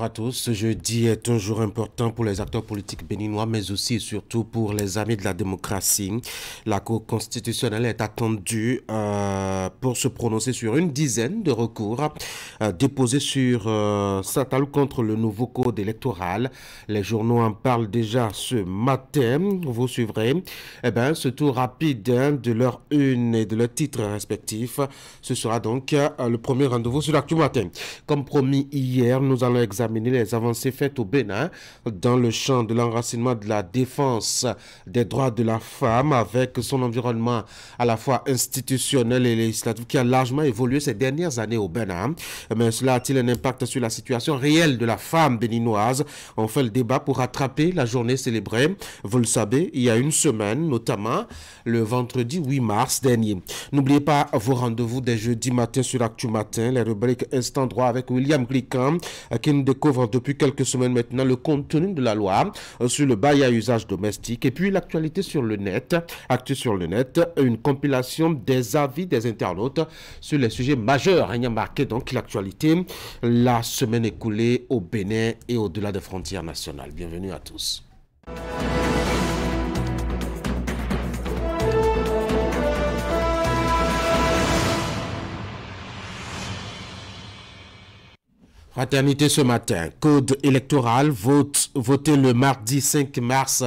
à tous. Ce jeudi est un jour important pour les acteurs politiques béninois, mais aussi et surtout pour les amis de la démocratie. La Cour constitutionnelle est attendue pour se prononcer sur une dizaine de recours déposés sur sa table contre le nouveau code électoral. Les journaux en parlent déjà ce matin. Vous suivrez ce tour rapide de leur une et de leurs titres respectifs. Ce sera donc le premier rendez-vous sur l'Actu Matin. Comme promis hier, nous allons examiner les avancées faites au Bénin dans le champ de l'enracinement de la défense des droits de la femme avec son environnement à la fois institutionnel et législatif qui a largement évolué ces dernières années au Bénin. Mais cela a-t-il un impact sur la situation réelle de la femme béninoise? On fait le débat pour rattraper la journée célébrée. Vous le savez, il y a une semaine, notamment le vendredi 8 mars dernier. N'oubliez pas vos rendez-vous des jeudis matin sur l'Actu Matin, les rubriques Instant Droit avec William Glican qui nous découvre depuis quelques semaines maintenant le contenu de la loi sur le bail à usage domestique et puis l'actualité sur le net, Actu sur le net, une compilation des avis des internautes sur les sujets majeurs ayant marqué donc l'actualité la semaine écoulée au Bénin et au-delà des frontières nationales. Bienvenue à tous. Fraternité ce matin, code électoral, voté le mardi 5 mars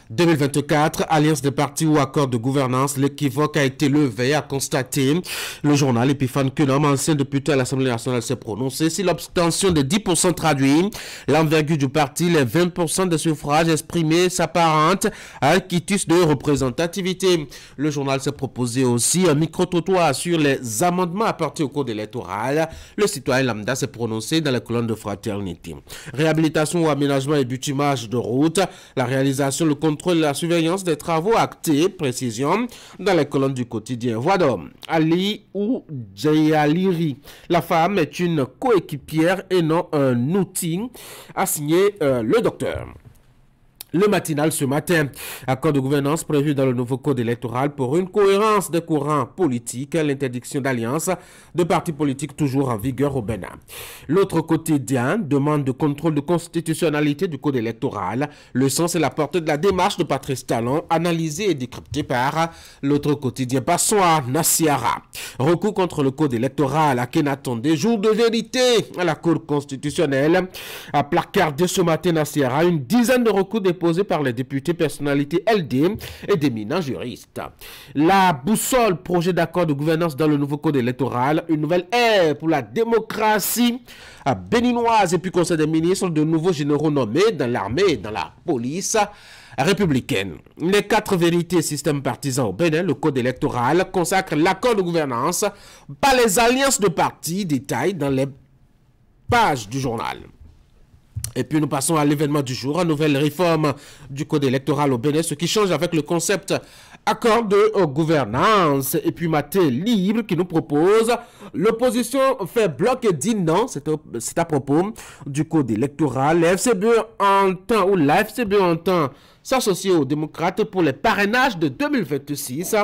2024, alliance des partis ou accord de gouvernance, l'équivoque a été levé, a constaté le journal Epiphane Kenom, ancien député à l'Assemblée nationale, s'est prononcé. Si l'abstention des 10% traduit l'envergure du parti, les 20% des suffrages exprimés s'apparentent à un quitus de représentativité. Le journal s'est proposé aussi un micro-trottoir sur les amendements apportés au code électoral. Le citoyen lambda s'est prononcé dans la colonne de fraternité. Réhabilitation ou aménagement et bitumage de route, la réalisation, le contrôle et la surveillance des travaux actés, précision, dans les colonnes du quotidien. Voix d'homme, Ali ou Jayaliri. La femme est une coéquipière et non un outil, a signé le docteur. Le matinal ce matin, accord de gouvernance prévu dans le nouveau code électoral pour une cohérence des courants politiques, l'interdiction d'alliance de partis politiques toujours en vigueur au Bénin. L'autre quotidien demande de contrôle de constitutionnalité du code électoral. Le sens et la portée de la démarche de Patrice Talon, analysée et décryptée par l'autre quotidien. Passons à Nassiara. Recours contre le code électoral à Kenatonde, jour de vérité à la Cour constitutionnelle. À placardé ce matin Nassiara, une dizaine de recours déposés par les députés personnalités LD et d'éminents juristes. La boussole, projet d'accord de gouvernance dans le nouveau code électoral, une nouvelle ère pour la démocratie béninoise et puis conseil des ministres, de nouveaux généraux nommés dans l'armée et dans la police républicaine. Les 4 vérités système partisan au Bénin, le code électoral consacre l'accord de gouvernance par les alliances de partis, détails dans les pages du journal. Et puis nous passons à l'événement du jour, une nouvelle réforme du code électoral au Bénin, ce qui change avec le concept accord de gouvernance. Et puis Maté Libre qui nous propose, l'opposition fait bloc et dit non, c'est à propos du code électoral. La FCBE entend s'associer aux démocrates pour les parrainages de 2026.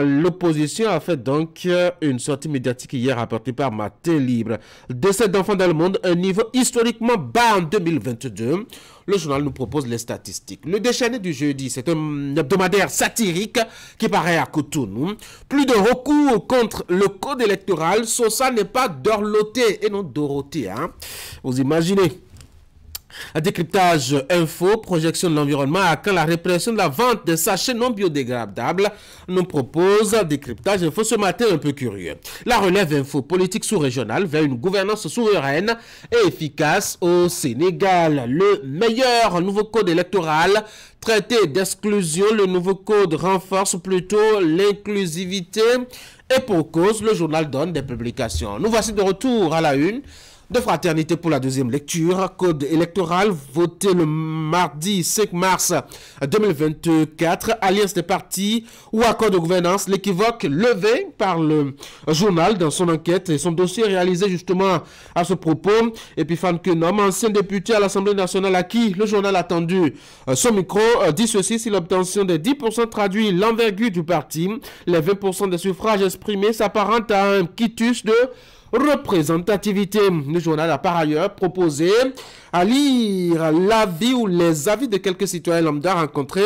L'opposition a fait donc une sortie médiatique hier rapportée par Maté Libre. Décès d'enfants dans le monde, un niveau historiquement bas en 2022. Le journal nous propose les statistiques. Le déchaîné du jeudi, c'est un hebdomadaire satirique qui paraît à Cotonou. Plus de recours contre le code électoral. Sosa n'est pas Dorloté et non Dorothée. Vous imaginez? Décryptage info, projection de l'environnement à quand la répression de la vente des sachets non biodégradables nous propose décryptage info ce matin un peu curieux. La relève info, politique sous-régionale vers une gouvernance souveraine et efficace au Sénégal. Le meilleur nouveau code électoral, traité d'exclusion, le nouveau code renforce plutôt l'inclusivité et pour cause, le journal donne des publications. Nous voici de retour à la une de Fraternité pour la deuxième lecture. Code électoral voté le mardi 5 mars 2024. Alliance des partis ou accord de gouvernance. L'équivoque levé par le journal dans son enquête et son dossier réalisé justement à ce propos. Epiphane Kenom, ancien député à l'Assemblée nationale à qui le journal a tendu son micro, dit ceci: si l'obtention des 10% traduit l'envergure du parti, les 20% des suffrages exprimés s'apparentent à un quitus de représentativité. Le journal a par ailleurs proposé à lire l'avis ou les avis de quelques citoyens lambda rencontrés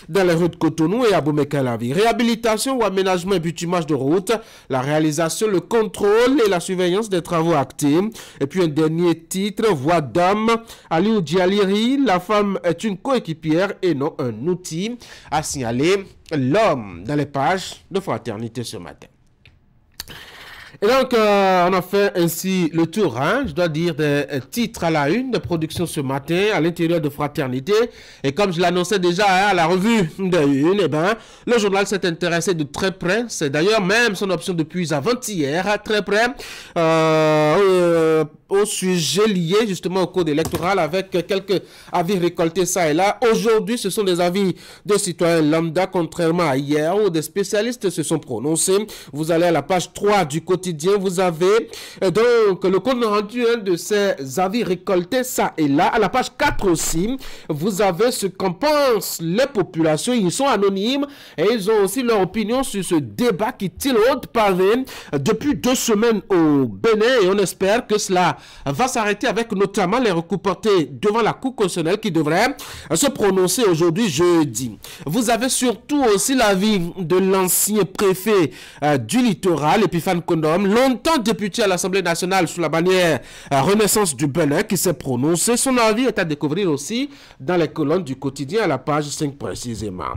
dans les rues de Cotonou et à Boumé-Calavi. Réhabilitation ou aménagement et bitumage de route, la réalisation, le contrôle et la surveillance des travaux actés. Et puis un dernier titre, voix d'homme, Aliou Djaliri, la femme est une coéquipière et non un outil, a signalé l'homme dans les pages de Fraternité ce matin. Et donc, on a fait ainsi le tour, je dois dire, des titres à la une de production ce matin à l'intérieur de Fraternité. Et comme je l'annonçais déjà à la revue de une, eh ben, le journal s'est intéressé de très près. C'est d'ailleurs même son option depuis avant-hier, très près, au sujet lié justement au code électoral avec quelques avis récoltés ça et là. Aujourd'hui, ce sont des avis de citoyens lambda, contrairement à hier où des spécialistes se sont prononcés. Vous allez à la page 3 du quotidien, vous avez donc le compte rendu de ces avis récoltés ça et là. À la page 4 aussi, vous avez ce qu'en pensent les populations. Ils sont anonymes et ils ont aussi leur opinion sur ce débat qui tire haute pavé depuis 2 semaines au Bénin et on espère que cela va s'arrêter avec notamment les recours portés devant la Cour constitutionnelle qui devrait se prononcer aujourd'hui jeudi. Vous avez surtout aussi l'avis de l'ancien préfet du littoral, Epiphane Kondom, longtemps député à l'Assemblée nationale sous la bannière Renaissance du Bénin, qui s'est prononcé. Son avis est à découvrir aussi dans les colonnes du quotidien à la page 5 précisément.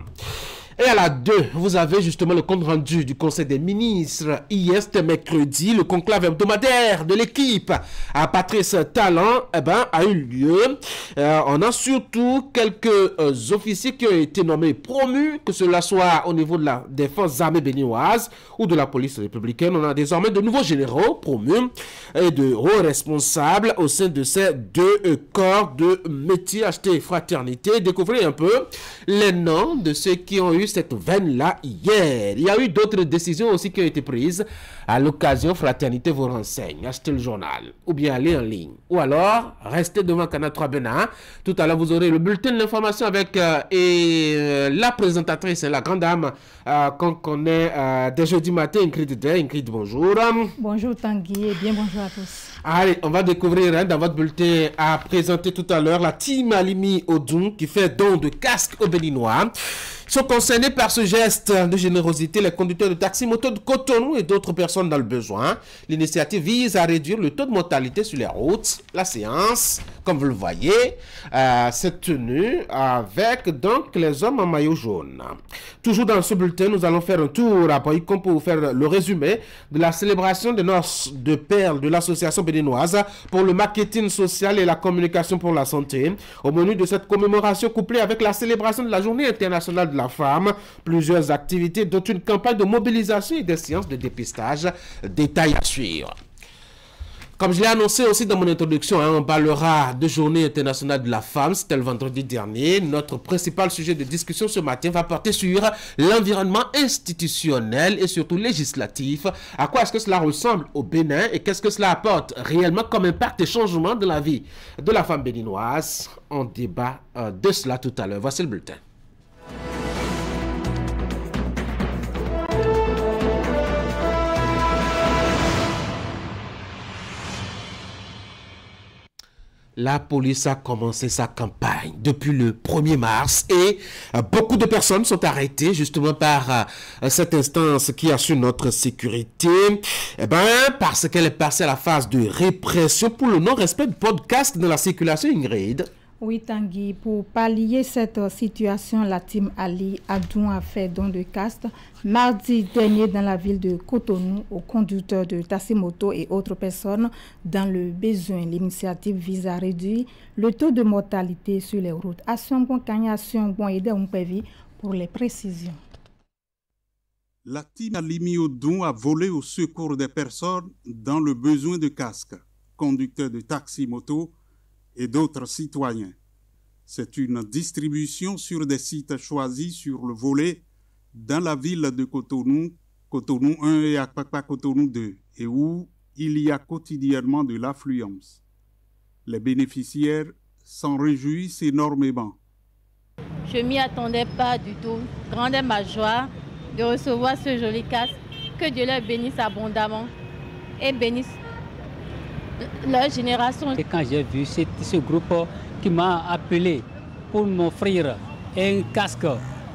Et à la 2, vous avez justement le compte rendu du Conseil des ministres. Hier, c'était mercredi, le conclave hebdomadaire de l'équipe à Patrice Talon a eu lieu. On a surtout quelques officiers qui ont été nommés promus, que cela soit au niveau de des forces armées béninoises ou de la police républicaine. On a désormais de nouveaux généraux promus et de hauts responsables au sein de ces 2 corps de métier. Acheter Fraternité, découvrir un peu les noms de ceux qui ont eu cette veine-là hier. Il y a eu d'autres décisions aussi qui ont été prises à l'occasion. Fraternité vous renseigne. Achetez le journal ou bien allez en ligne ou alors restez devant Canal 3 Bénin. Tout à l'heure, vous aurez le bulletin de l'information avec la présentatrice, la grande dame qu'on connaît dès jeudi matin, Ingrid Day. Ingrid, bonjour. Bonjour Tanguy et bien bonjour à tous. Allez, on va découvrir dans votre bulletin à présenter tout à l'heure la team Alimi Odun qui fait don de casque aux Béninois. Sont concernés par ce geste de générosité les conducteurs de taxi moto de Cotonou et d'autres personnes dans le besoin. L'initiative vise à réduire le taux de mortalité sur les routes. La séance, comme vous le voyez, s'est tenue avec donc les hommes en maillot jaune. Toujours dans ce bulletin, nous allons faire un tour à Boycom pour vous faire le résumé de la célébration des noces de perles de l'association béninoise pour le marketing social et la communication pour la santé. Au menu de cette commémoration couplée avec la célébration de la journée internationale de la femme, plusieurs activités dont une campagne de mobilisation et des séances de dépistage. Détails à suivre. Comme je l'ai annoncé aussi dans mon introduction, on parlera de Journée internationale de la femme, c'était le vendredi dernier. Notre principal sujet de discussion ce matin va porter sur l'environnement institutionnel et surtout législatif. À quoi est-ce que cela ressemble au Bénin et qu'est-ce que cela apporte réellement comme impact et changement de la vie de la femme béninoise? On débat de cela tout à l'heure. Voici le bulletin. La police a commencé sa campagne depuis le 1er mars et beaucoup de personnes sont arrêtées justement par cette instance qui assure notre sécurité. Parce qu'elle est passée à la phase de répression pour le non-respect du podcast de la circulation, Ingrid. Oui, Tanguy, pour pallier cette situation, la team Ali Adoun a fait don de casque mardi dernier dans la ville de Cotonou aux conducteurs de taxi-moto et autres personnes dans le besoin. L'initiative vise à réduire le taux de mortalité sur les routes. Action bon aider un prévu pour les précisions. La team Alimi Odun a volé au secours des personnes dans le besoin de casques, conducteurs de taxi-moto et d'autres citoyens. C'est une distribution sur des sites choisis sur le volet dans la ville de Cotonou, Cotonou 1 et Akpakpa Cotonou 2, et où il y a quotidiennement de l'affluence. Les bénéficiaires s'en réjouissent énormément. Je m'y attendais pas du tout. Grande est ma joie de recevoir ce joli casque. Que Dieu leur bénisse abondamment et bénisse leur génération. Et quand j'ai vu ce groupe qui m'a appelé pour m'offrir un casque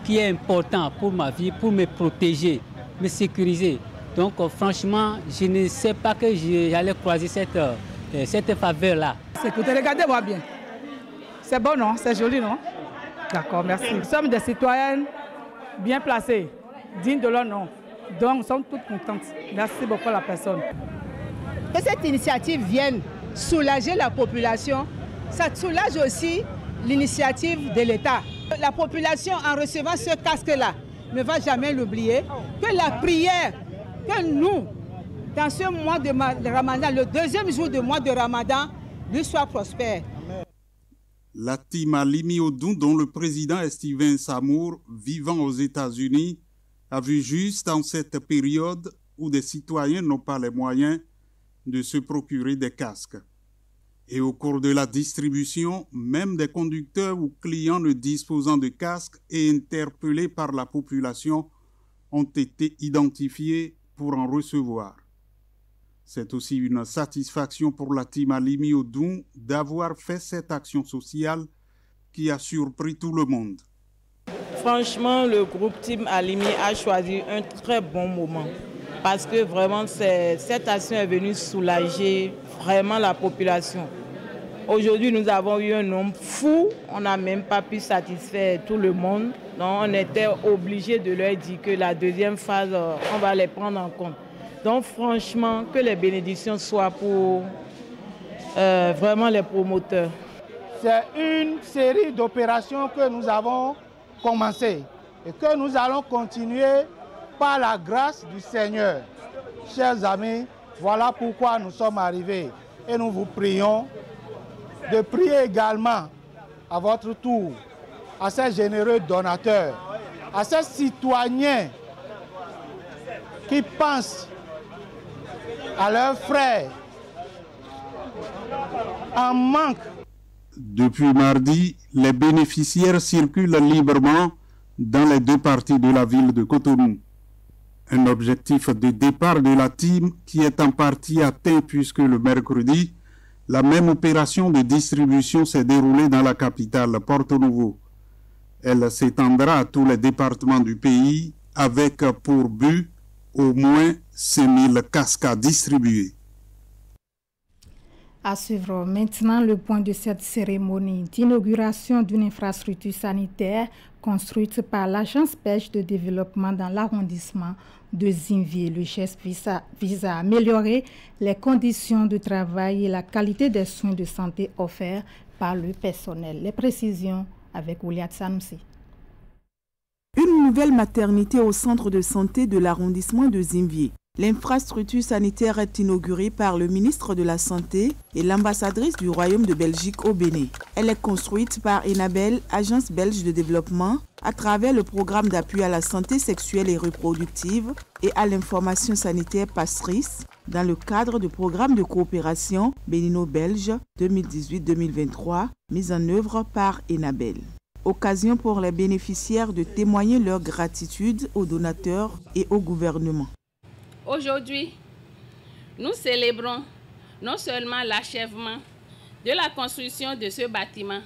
qui est important pour ma vie, pour me protéger, me sécuriser. Donc franchement, je ne sais pas que j'allais croiser cette faveur-là. Écoutez, regardez-moi bien. C'est bon, non? C'est joli, non? D'accord, merci. Nous sommes des citoyennes bien placées, dignes de leur nom. Donc nous sommes toutes contentes. Merci beaucoup à la personne. Que cette initiative vienne soulager la population, ça soulage aussi l'initiative de l'État. La population, en recevant ce casque-là, ne va jamais l'oublier. Que la prière, que nous, dans ce mois de Ramadan, le deuxième jour du mois de Ramadan, lui soit prospère. La team Alimi Odun, dont le président est Steven Samour, vivant aux États-Unis, a vu juste en cette période où des citoyens n'ont pas les moyens de se procurer des casques. Et au cours de la distribution, même des conducteurs ou clients ne disposant de casques et interpellés par la population ont été identifiés pour en recevoir. C'est aussi une satisfaction pour la team Alimi Odun d'avoir fait cette action sociale qui a surpris tout le monde. Franchement, le groupe Team Alimi a choisi un très bon moment parce que vraiment cette action est venue soulager vraiment la population. Aujourd'hui, nous avons eu un nombre fou, on n'a même pas pu satisfaire tout le monde. Donc, on était obligé de leur dire que la deuxième phase, on va les prendre en compte. Donc franchement, que les bénédictions soient pour vraiment les promoteurs. C'est une série d'opérations que nous avons commencées et que nous allons continuer par la grâce du Seigneur. Chers amis, voilà pourquoi nous sommes arrivés et nous vous prions de prier également à votre tour à ces généreux donateurs, à ces citoyens qui pensent à leurs frères en manque. Depuis mardi, les bénéficiaires circulent librement dans les deux parties de la ville de Cotonou. Un objectif de départ de la team qui est en partie atteint puisque le mercredi, la même opération de distribution s'est déroulée dans la capitale, Porto-Novo. Elle s'étendra à tous les départements du pays avec pour but au moins 5 000 casques à distribuer. À suivre maintenant le point de cette cérémonie d'inauguration d'une infrastructure sanitaire construite par l'Agence belge de développement dans l'arrondissement de Zinvier. Le geste vise à améliorer les conditions de travail et la qualité des soins de santé offerts par le personnel. Les précisions avec Ouliat Sanoussi. Une nouvelle maternité au centre de santé de l'arrondissement de Zinvier. L'infrastructure sanitaire est inaugurée par le ministre de la Santé et l'ambassadrice du Royaume de Belgique au Bénin. Elle est construite par Enabel, agence belge de développement, à travers le programme d'appui à la santé sexuelle et reproductive et à l'information sanitaire PASSRIS, dans le cadre du programme de coopération bénino-belge 2018-2023, mis en œuvre par Enabel. Occasion pour les bénéficiaires de témoigner leur gratitude aux donateurs et au gouvernement. Aujourd'hui, nous célébrons non seulement l'achèvement de la construction de ce bâtiment,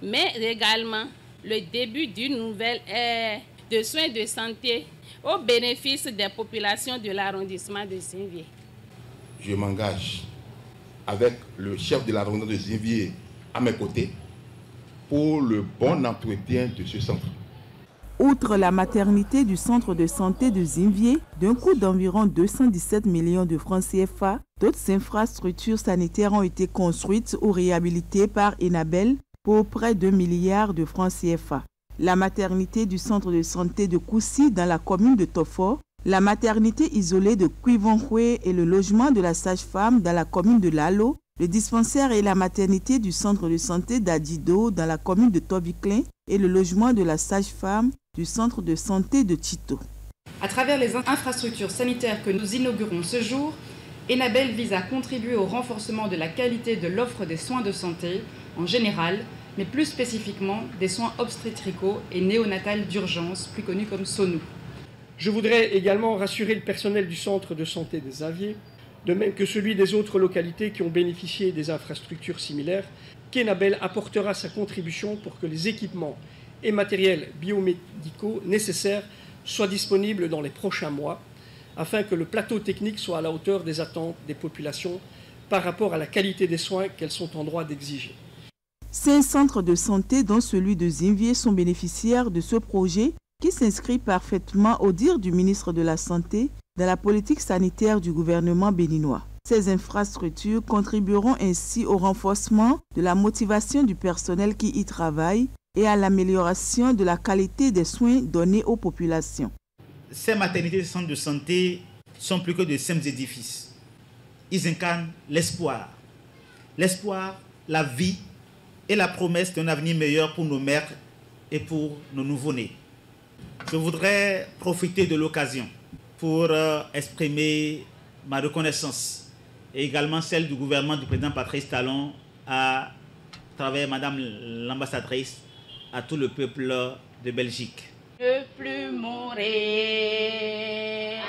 mais également le début d'une nouvelle ère de soins de santé au bénéfice des populations de l'arrondissement de Zinvier. Je m'engage avec le chef de l'arrondissement de Zinvier à mes côtés pour le bon entretien de ce centre. Outre la maternité du centre de santé de Zinvier, d'un coût d'environ 217 millions de francs CFA, d'autres infrastructures sanitaires ont été construites ou réhabilitées par Enabel pour près d'1 milliard de francs CFA. La maternité du centre de santé de Koussi dans la commune de Tofo, la maternité isolée de Kuivonhue et le logement de la sage-femme dans la commune de Lalo, le dispensaire et la maternité du centre de santé d'Adido dans la commune de Tobiclin et le logement de la sage-femme du centre de santé de Tito. À travers les infrastructures sanitaires que nous inaugurons ce jour, Enabel vise à contribuer au renforcement de la qualité de l'offre des soins de santé en général, mais plus spécifiquement des soins obstétricaux et néonatales d'urgence, plus connus comme SONU. Je voudrais également rassurer le personnel du centre de santé de Zinvier. de même que celui des autres localités qui ont bénéficié des infrastructures similaires, qu'Enabel apportera sa contribution pour que les équipements et matériels biomédicaux nécessaires soient disponibles dans les prochains mois, afin que le plateau technique soit à la hauteur des attentes des populations par rapport à la qualité des soins qu'elles sont en droit d'exiger. 5 centres de santé, dont celui de Zinvié, sont bénéficiaires de ce projet qui s'inscrit parfaitement au dire du ministre de la Santé dans la politique sanitaire du gouvernement béninois. Ces infrastructures contribueront ainsi au renforcement de la motivation du personnel qui y travaille et à l'amélioration de la qualité des soins donnés aux populations. Ces maternités et centres de santé sont plus que de simples édifices. Ils incarnent l'espoir. L'espoir, la vie et la promesse d'un avenir meilleur pour nos mères et pour nos nouveau-nés. Je voudrais profiter de l'occasion pour exprimer ma reconnaissance et également celle du gouvernement du président Patrice Talon à travers Madame l'ambassadrice à tout le peuple de Belgique.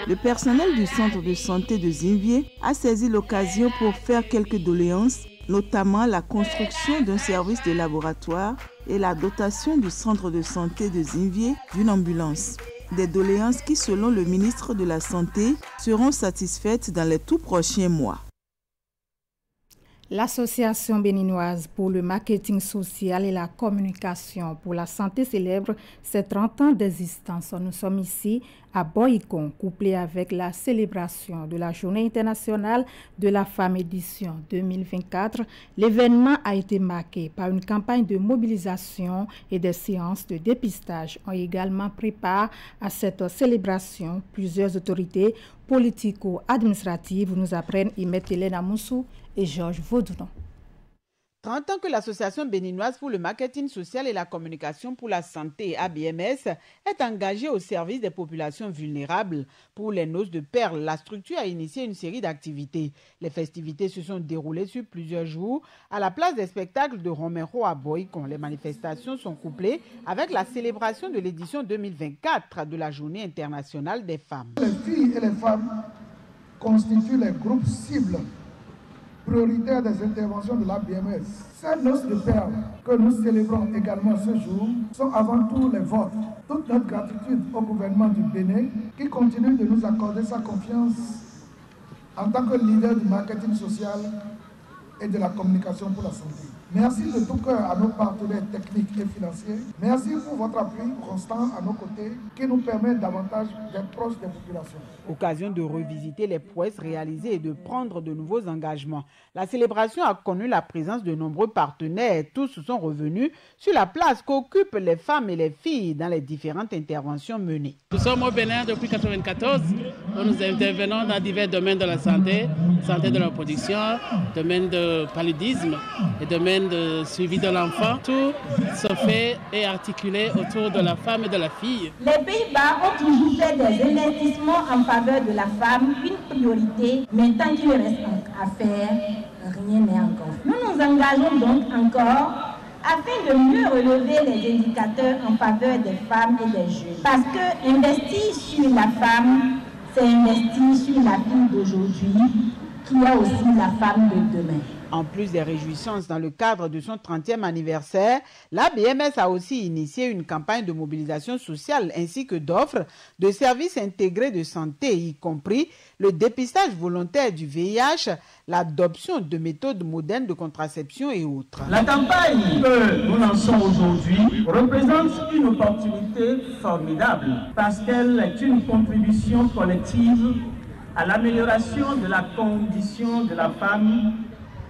Le personnel du centre de santé de Zinvié a saisi l'occasion pour faire quelques doléances, notamment la construction d'un service de laboratoire et la dotation du centre de santé de Zinvié d'une ambulance. Des doléances qui, selon le ministre de la Santé, seront satisfaites dans les tout prochains mois. L'Association béninoise pour le marketing social et la communication pour la santé célèbre ses 30 ans d'existence. Nous sommes ici à Boycon, couplé avec la célébration de la Journée internationale de la femme édition 2024. L'événement a été marqué par une campagne de mobilisation et des séances de dépistage. On également prépare à cette célébration plusieurs autorités politico-administratives, nous apprennent Imet Hélène Moussou et Georges Vaudounon. 30 ans que l'Association béninoise pour le marketing social et la communication pour la santé, ABMS, est engagée au service des populations vulnérables. Pour les noces de perles, la structure a initié une série d'activités. Les festivités se sont déroulées sur plusieurs jours à la place des spectacles de Romero à Boycon. Les manifestations sont couplées avec la célébration de l'édition 2024 de la Journée internationale des femmes. Les filles et les femmes constituent les groupes cibles prioritaires des interventions de la BMS. Ces noces de perles que nous célébrons également ce jour sont avant tout les vôtres. Toute notre gratitude au gouvernement du Bénin qui continue de nous accorder sa confiance en tant que leader du marketing social et de la communication pour la santé. Merci de tout cœur à nos partenaires techniques et financiers. Merci pour votre appui constant à nos côtés qui nous permet davantage d'être proches des populations. Occasion de revisiter les prouesses réalisées et de prendre de nouveaux engagements. La célébration a connu la présence de nombreux partenaires. Tous sont revenus sur la place qu'occupent les femmes et les filles dans les différentes interventions menées. Nous sommes au Bénin depuis 1994. Nous intervenons dans divers domaines de la santé, santé de la reproduction, domaine de paludisme et domaine de suivi de l'enfant. Tout se fait et articulé autour de la femme et de la fille. Les Pays-Bas ont toujours fait des investissements en faveur de la femme une priorité, mais tant qu'il reste à faire, rien n'est encore. Nous nous engageons donc encore afin de mieux relever les indicateurs en faveur des femmes et des jeunes. Parce que investir sur la femme, c'est investir sur la fille d'aujourd'hui, qui a aussi la femme de demain. En plus des réjouissances dans le cadre de son 30e anniversaire, la BMS a aussi initié une campagne de mobilisation sociale ainsi que d'offres de services intégrés de santé, y compris le dépistage volontaire du VIH, l'adoption de méthodes modernes de contraception et autres. La campagne que nous lançons aujourd'hui représente une opportunité formidable parce qu'elle est une contribution collective à l'amélioration de la condition de la femme,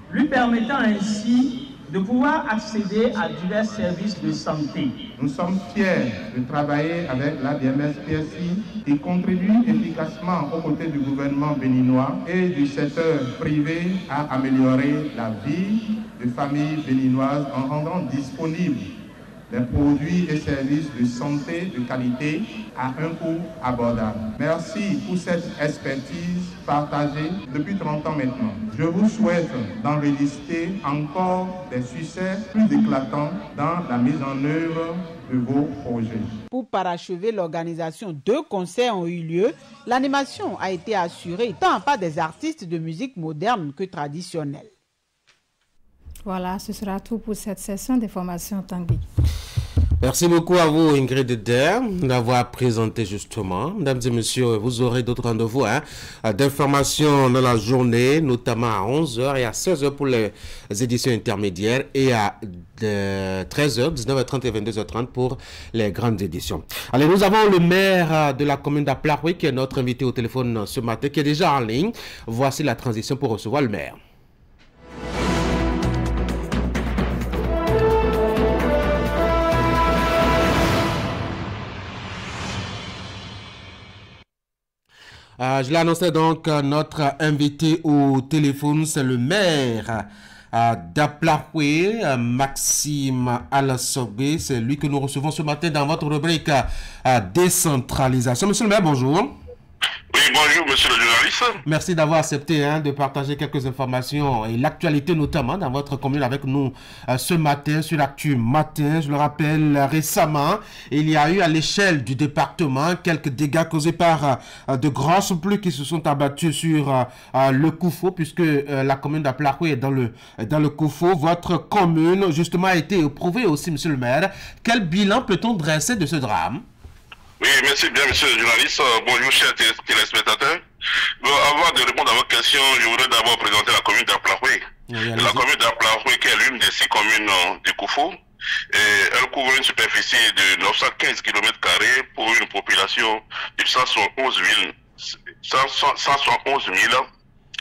lui permettant ainsi de pouvoir accéder à divers services de santé. Nous sommes fiers de travailler avec la BMS PSI qui contribue efficacement aux côtés du gouvernement béninois et du secteur privé à améliorer la vie des familles béninoises en rendant disponible des produits et services de santé de qualité à un coût abordable. Merci pour cette expertise partagée depuis 30 ans maintenant. Je vous souhaite d'enregistrer encore des succès plus éclatants dans la mise en œuvre de vos projets. Pour parachever l'organisation, 2 concerts ont eu lieu. L'animation a été assurée tant par des artistes de musique moderne que traditionnelle. Voilà, ce sera tout pour cette session d'information Tanguy. Merci beaucoup à vous, Ingrid Der, d'avoir présenté justement. Mesdames et messieurs, vous aurez d'autres rendez-vous d'informations dans la journée, notamment à 11h et à 16h pour les éditions intermédiaires et à 13h, 19h30 et 22h30 pour les grandes éditions. Allez, nous avons le maire de la commune d'Aplaroui qui est notre invité au téléphone ce matin, qui est déjà en ligne. Voici la transition pour recevoir le maire. Je l'annonçais donc, notre invité au téléphone, c'est le maire d'Aplaroui, Maxime Alassogbe. C'est lui que nous recevons ce matin dans votre rubrique décentralisation. Monsieur le maire, bonjour. Oui, bonjour, monsieur le journaliste. Merci d'avoir accepté de partager quelques informations et l'actualité notamment dans votre commune avec nous ce matin sur l'Actu Matin. Je le rappelle, récemment, il y a eu à l'échelle du département quelques dégâts causés par de grosses pluies qui se sont abattues sur le Koufo, puisque la commune d'Aplaroui est dans le Koufo. Votre commune, justement, a été éprouvée aussi, monsieur le maire. Quel bilan peut-on dresser de ce drame? Oui, merci bien, monsieur le journaliste. Bonjour, chers téléspectateurs. Avant de répondre à votre question, je voudrais d'abord présenter la commune d'Aplaroui. La commune d'Aplaroui, qui est l'une des 6 communes du Koufo, elle couvre une superficie de 915 km² pour une population de 171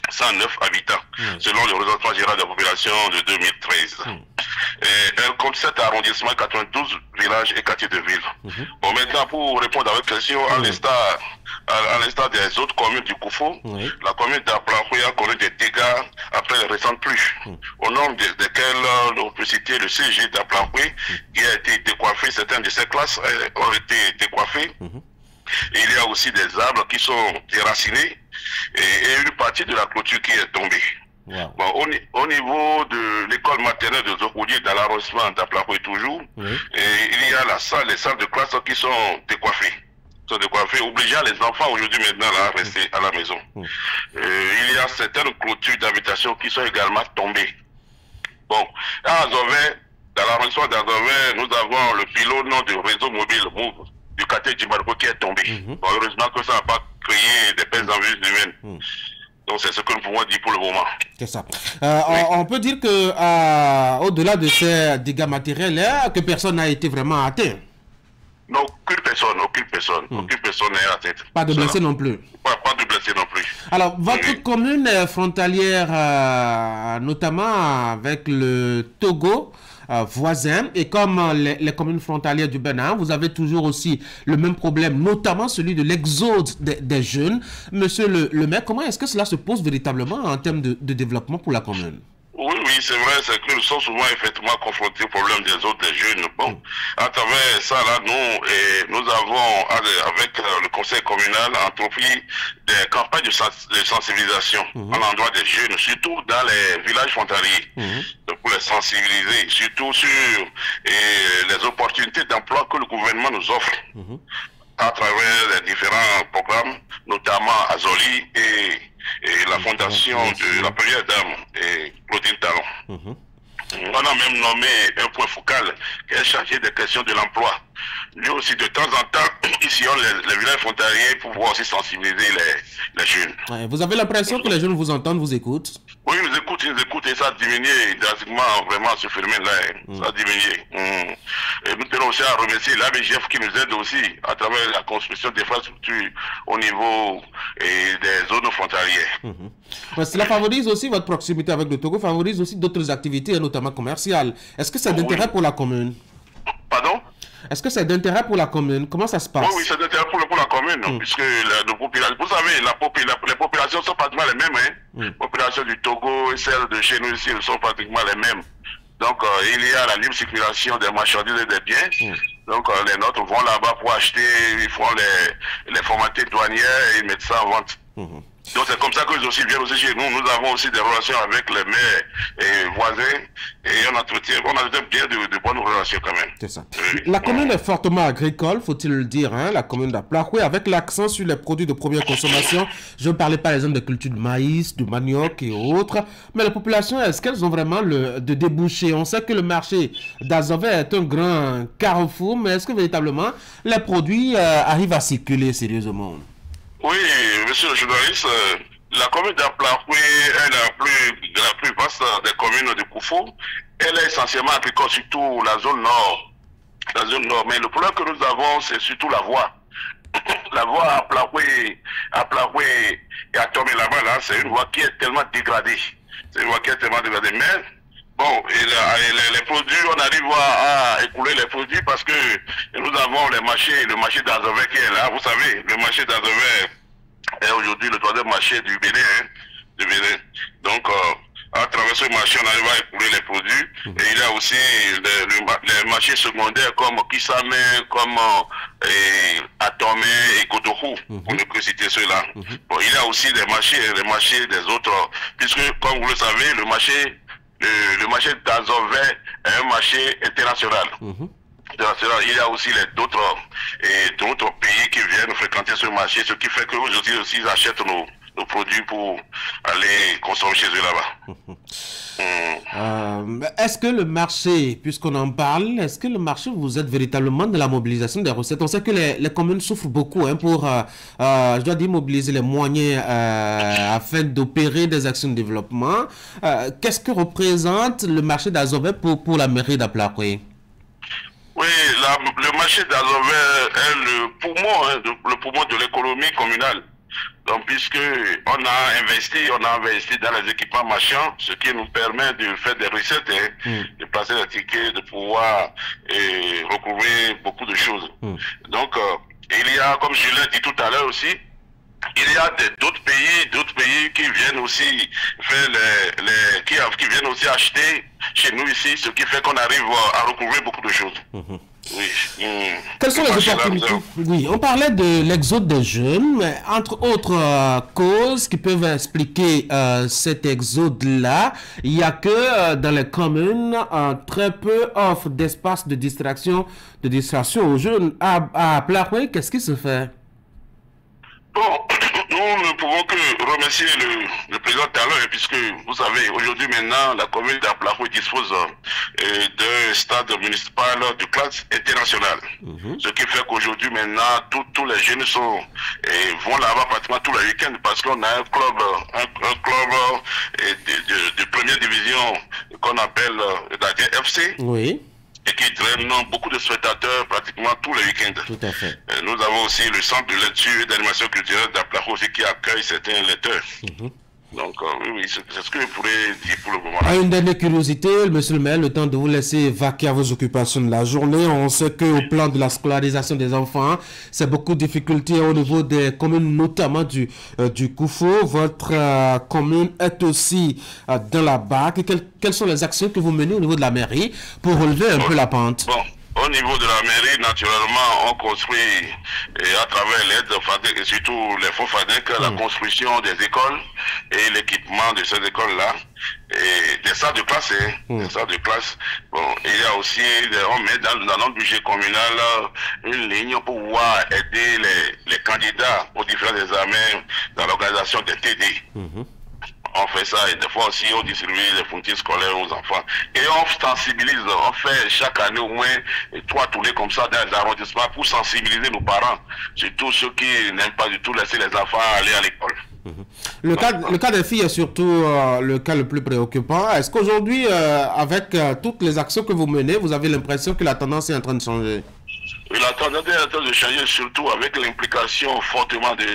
109 habitants, selon le recensement général de la population de 2013. Elle compte 7 arrondissements, 92 villages et quartiers de ville. Bon, maintenant, pour répondre à votre question, à l'instar des autres communes du Koufo, la commune d'Aplaroui a connu des dégâts après les récentes pluies, au nombre desquels on peut citer le CG d'Aplaroui, qui a été décoiffé. Certaines de ses classes ont été décoiffées. Et il y a aussi des arbres qui sont déracinés et une partie de la clôture qui est tombée. Bon, au niveau de l'école maternelle de Zokoudi, dans l'arrondissement d'Aplaroui toujours, et il y a les salles de classe qui sont décoiffées. Obligeant les enfants aujourd'hui maintenant à rester à la maison. Il y a certaines clôtures d'habitation qui sont également tombées. Bon, à Azové, dans l'arrondissement d'Azové, nous avons le pylône de réseau mobile du quartier Djibarko qui est tombé. Bon, heureusement que ça n'a pas créé des pertes en vie humaines. Donc c'est ce que nous pouvons dire pour le moment. C'est ça. On peut dire que au-delà de ces dégâts matériels, que personne n'a été vraiment atteint. Non, aucune personne n'est atteinte. Pas de blessés non plus. Pas de blessés non plus. Alors, votre commune est frontalière, notamment avec le Togo voisin, et comme les communes frontalières du Bénin, vous avez toujours aussi le même problème, notamment celui de l'exode des jeunes. Monsieur le maire, comment est-ce que cela se pose véritablement en termes de développement pour la commune? Oui, c'est vrai, c'est que nous sommes souvent effectivement confrontés au problème des autres des jeunes. Bon, à travers ça, là, nous avons, avec le conseil communal, entrepris des campagnes de sensibilisation à l'endroit des jeunes, surtout dans les villages frontaliers, pour les sensibiliser, surtout sur les opportunités d'emploi que le gouvernement nous offre à travers les différents programmes, notamment Azoli et la fondation de la première dame, Claudine Talon. On a même nommé un point focal qui est chargé des questions de l'emploi. Lui aussi, de temps en temps, ici, les villages frontaliers pour pouvoir aussi sensibiliser les jeunes. Ouais, vous avez l'impression que les jeunes vous entendent, vous écoutent? Oui, ils nous écoutent et ça a diminué drastiquement, vraiment, ce phénomène-là. Ça a diminué. Et nous tenons aussi à remercier l'ABGF qui nous aide aussi à travers la construction d'infrastructures au niveau des zones frontalières. Cela favorise aussi votre proximité avec le Togo, favorise aussi d'autres activités, notamment commerciales. Est-ce que c'est d'intérêt pour la commune? Pardon? Est-ce que c'est d'intérêt pour la commune? Comment ça se passe? Oui, c'est d'intérêt pour la commune, puisque vous savez, les populations sont pratiquement les mêmes. Les populations du Togo et celles de chez nous ici sont pratiquement les mêmes. Donc, il y a la libre circulation des marchandises et des biens. Donc, les nôtres vont là-bas pour acheter, ils font les formalités douanières et ils mettent ça en vente. Donc, c'est comme ça qu'ils aussi viennent aussi chez nous. Nous avons aussi des relations avec les maires et voisins et on entretient bien de bonnes relations quand même. C'est ça. La commune est fortement agricole, faut-il le dire, hein, la commune d'Aplakwe, avec l'accent sur les produits de première consommation. Je ne parlais par exemple de culture de maïs, de manioc et autres. Mais la population, est-ce qu'elles ont vraiment de débouchés? On sait que le marché d'Azové est un grand carrefour, mais est-ce que véritablement les produits arrivent à circuler sérieusement? Oui, monsieur le journaliste, la commune d'Aplakwe est la plus vaste des communes de Koufou. Elle est essentiellement agricole, surtout la zone nord. Mais le problème que nous avons, c'est surtout la voie. La voie à Aplakwe et à Tomé là-bas, là, c'est une voie qui est tellement dégradée. Mais bon, les produits, on arrive à écouler les produits parce que nous avons le marché d'Azové qui est là. Vous savez, le marché d'Azové est aujourd'hui le troisième marché du Bénin. Donc, à travers ce marché, on arrive à écouler les produits. Et il y a aussi les marchés secondaires comme Kisame, comme Atomé et Kotokou, pour ne que citer ceux-là. Bon, il y a aussi les marchés des autres, puisque, comme vous le savez, le marché d'Azové est un marché international. Il y a aussi d'autres pays qui viennent fréquenter ce marché, ce qui fait que aujourd'hui aussi ils achètent nos produits pour aller consommer chez eux là-bas. Est-ce que le marché, puisqu'on en parle, est-ce que le marché, vous êtes véritablement de la mobilisation des recettes? On sait que les communes souffrent beaucoup pour, je dois dire, mobiliser les moyens afin d'opérer des actions de développement. Qu'est-ce que représente le marché d'Azové pour la mairie d'Aplakwe? Oui, le marché d'Azové est le poumon de l'économie communale. Donc, puisque on a investi dans les équipements marchands, ce qui nous permet de faire des recettes, de passer des tickets, de pouvoir recouvrir beaucoup de choses. Donc, il y a, comme je l'ai dit tout à l'heure aussi, il y a d'autres pays qui viennent aussi faire qui viennent aussi acheter chez nous ici, ce qui fait qu'on arrive à recouvrir beaucoup de choses. Quelles sont les opportunités? Oui, on parlait de l'exode des jeunes, mais entre autres causes qui peuvent expliquer cet exode-là, il n'y a que dans les communes très peu offre d'espace de distraction aux jeunes. À Aplakwe, qu'est-ce qui se fait? Bon, nous ne pouvons que remercier le président Talon, puisque vous savez, aujourd'hui maintenant, la commune d'Aplakwe dispose d'un stade municipal de classe internationale. Ce qui fait qu'aujourd'hui maintenant, tous les jeunes vont là-bas pratiquement tous les week-ends parce qu'on a un club de première division qu'on appelle la FC. Oui. Et qui traîne beaucoup de spectateurs pratiquement tous les week-ends. Tout à fait. Nous avons aussi le centre de lecture et d'animation culturelle d'Aplakwe aussi qui accueille certains lecteurs. Donc, oui, c'est ce que je pourrais dire pour le moment. Une dernière curiosité, monsieur le maire, le temps de vous laisser vaquer à vos occupations de la journée. On sait qu'au plan de la scolarisation des enfants, c'est beaucoup de difficultés au niveau des communes, notamment du Koufou. Votre commune est aussi dans la BAC. Quelles sont les actions que vous menez au niveau de la mairie pour relever un peu la pente? Bon. Au niveau de la mairie, naturellement, on construit à travers l'aide FADEC et surtout les fonds FADEC la construction des écoles et l'équipement de ces écoles-là et des salles de classe. Des salles de classe. Bon, il y a aussi, on met dans notre budget communal une ligne pour pouvoir aider les candidats aux différents examens dans l'organisation des TD. On fait ça et des fois aussi on distribue les fournitures scolaires aux enfants. Et on sensibilise, on fait chaque année au moins 3 tournées comme ça dans les arrondissements pour sensibiliser nos parents, surtout ceux qui n'aiment pas du tout laisser les enfants aller à l'école. Le cas des filles est surtout le cas le plus préoccupant. Est-ce qu'aujourd'hui, avec toutes les actions que vous menez, vous avez l'impression que la tendance est en train de changer? La tendance est en train de changer, surtout avec l'implication fortement de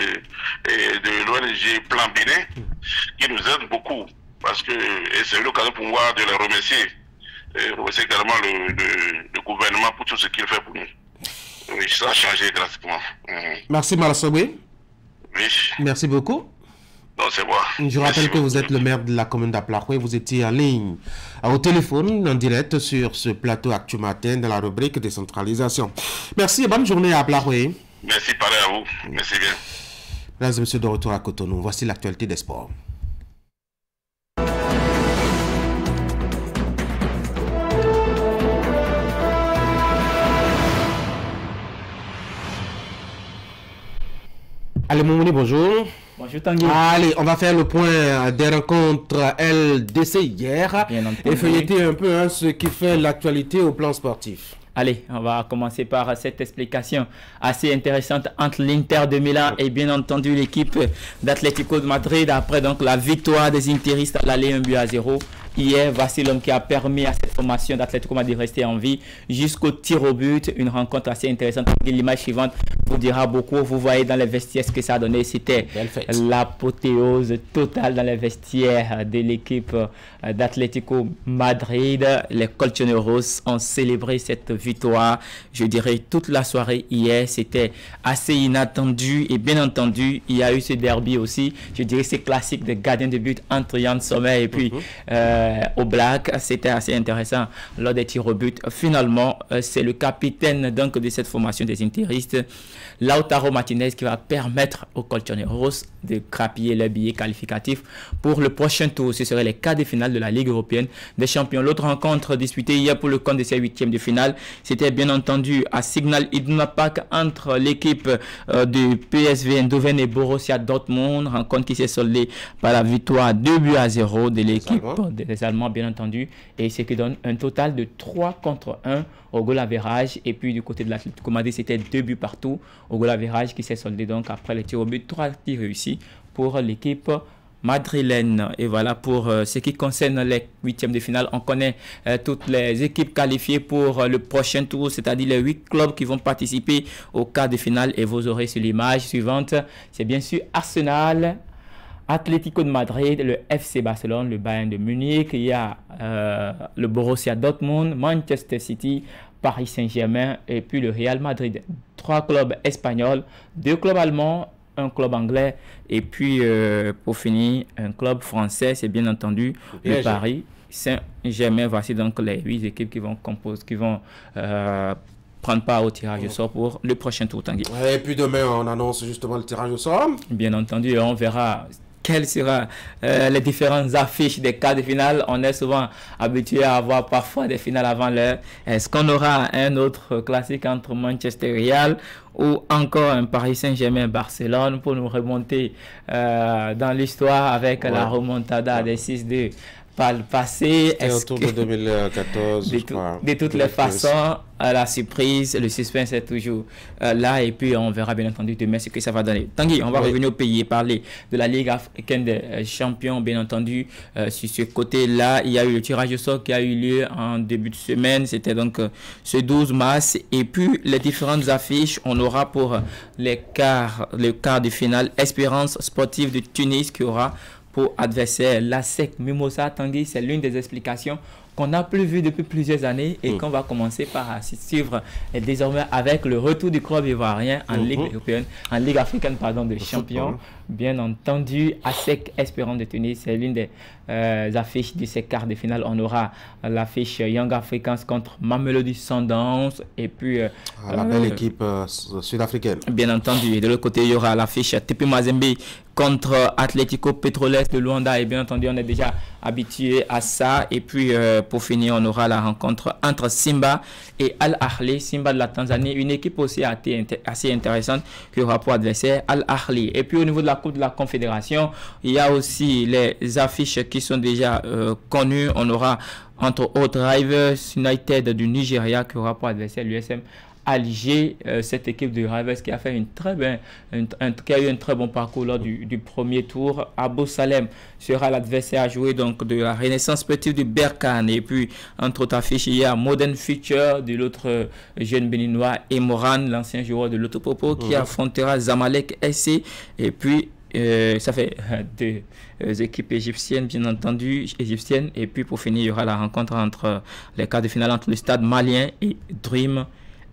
l'ONG Plan Bénin, qui nous aide beaucoup, parce que c'est l'occasion pour moi de les remercier, et remercier également le gouvernement pour tout ce qu'il fait pour nous. Oui, ça a changé drastiquement. Merci Malasobé. Oui. Merci beaucoup. Donc c'est moi. Je rappelle que vous êtes le maire de la commune d'Aplaroué. Vous étiez en ligne au téléphone, en direct sur ce plateau Actu Matin dans la rubrique décentralisation. Merci et bonne journée à Aplaroué. Merci, pareil à vous. Merci bien. Mesdames et messieurs, de retour à Cotonou. Voici l'actualité des sports. Allez, Moumouni, bonjour. Bonjour Tanguy. Allez, on va faire le point des rencontres LDC hier et feuilleter un peu ce qui fait l'actualité au plan sportif. Allez, on va commencer par cette explication assez intéressante entre l'Inter de Milan et bien entendu l'équipe d'Atlético de Madrid après donc la victoire des Interistes à l'aller 1-0. Hier, voici l'homme qui a permis à cette formation d'Atlético Madrid de rester en vie jusqu'au tir au but. Une rencontre assez intéressante. L'image suivante vous dira beaucoup. Vous voyez dans les vestiaires ce que ça a donné. C'était l'apothéose totale dans les vestiaires de l'équipe d'Atlético Madrid. Les Colchoneros ont célébré cette victoire. Je dirais toute la soirée hier. C'était assez inattendu. Et bien entendu, il y a eu ce derby aussi. Je dirais c'est classique de gardien de but entre Yann Sommer et puis au Black. C'était assez intéressant lors des tirs au but. Finalement, c'est le capitaine donc de cette formation des Interistes, Lautaro Martinez, qui va permettre aux Colchoneros de grappiller le billet qualificatif pour le prochain tour. Ce serait les quarts de finale de la Ligue européenne des champions. L'autre rencontre disputée hier pour le compte de ces huitièmes de finale, c'était bien entendu à Signal Iduna Park entre l'équipe du PSV Eindhoven et Borussia Dortmund. Rencontre qui s'est soldée par la victoire 2-0 de l'équipe des Allemands, bien entendu, et ce qui donne un total de 3-1 au goal average. Et puis du côté de l'Atlético Madrid, c'était 2 buts partout au goal average qui s'est soldé donc après les tirs au but, 3 tirs réussis pour l'équipe madrilène. Et voilà pour ce qui concerne les huitièmes de finale. On connaît toutes les équipes qualifiées pour le prochain tour, c'est-à-dire les 8 clubs qui vont participer au quart de finale. Et vous aurez sur l'image suivante, c'est bien sûr Arsenal, Atlético de Madrid, le FC Barcelone, le Bayern de Munich, il y a le Borussia Dortmund, Manchester City, Paris Saint-Germain et puis le Real Madrid. 3 clubs espagnols, 2 clubs allemands, un club anglais et puis pour finir un club français, c'est bien entendu le Paris Saint-Germain. Voici donc les 8 équipes qui vont prendre part au tirage au sort pour le prochain tour, Tanguy. Et puis demain, on annonce justement le tirage au sort. Bien entendu, on verra quelles seront les différentes affiches des quarts de finale. On est souvent habitué à avoir parfois des finales avant l'heure. Est-ce qu'on aura un autre classique entre Manchester Real ou encore un Paris Saint-Germain-Barcelone pour nous remonter dans l'histoire avec la remontada des 6-2 par le passé? C'était autour de 2014, je crois. De toutes les façons, la surprise, le suspense est toujours là. Et puis, on verra bien entendu demain ce que ça va donner. Tanguy, on va revenir au pays et parler de la Ligue africaine des champions. Bien entendu, sur ce côté-là, il y a eu le tirage au sort qui a eu lieu en début de semaine. C'était donc ce 12 mars. Et puis, les différentes affiches, on aura pour le quart de finale Espérance sportive de Tunis qui aura pour adversaire l'ASEC Mimosa. Tanguy, c'est l'une des explications qu'on n'a plus vu depuis plusieurs années et qu'on va commencer par suivre désormais avec le retour du club ivoirien en Ligue européenne, en Ligue africaine de champions. Bien entendu, ASEC Espérance de Tunis, c'est l'une des affiches de ces quarts de finale. On aura l'affiche Young Africans contre Mamelodi Sundowns et puis la belle équipe sud-africaine. Bien entendu, et de l'autre côté, il y aura l'affiche TP Mazembe contre Atlético Petroles de Luanda. Et bien entendu, on est déjà habitué à ça. Et puis, pour finir, on aura la rencontre entre Simba et Al Ahly. Simba de la Tanzanie, une équipe aussi assez intéressante qui aura pour adversaire Al Ahly. Et puis, au niveau de la Coupe de la Confédération, il y a aussi les affiches qui sont déjà connues. On aura entre autres Rivers United du Nigeria qui aura pour adversaire l'USM Alger, cette équipe de Rivers qui a fait qui a eu un très bon parcours lors du premier tour. Abou Salem sera l'adversaire à jouer donc de la Renaissance sportive de Berkane. Et puis entre autres affiches, il y a Modern Future de l'autre jeune béninois et Moran, l'ancien joueur de l'Autopopo, qui affrontera Zamalek SC. Et puis ça fait deux équipes égyptiennes, bien entendu, égyptiennes. Et puis pour finir, il y aura la rencontre entre les quarts de finale entre le Stade malien et Dream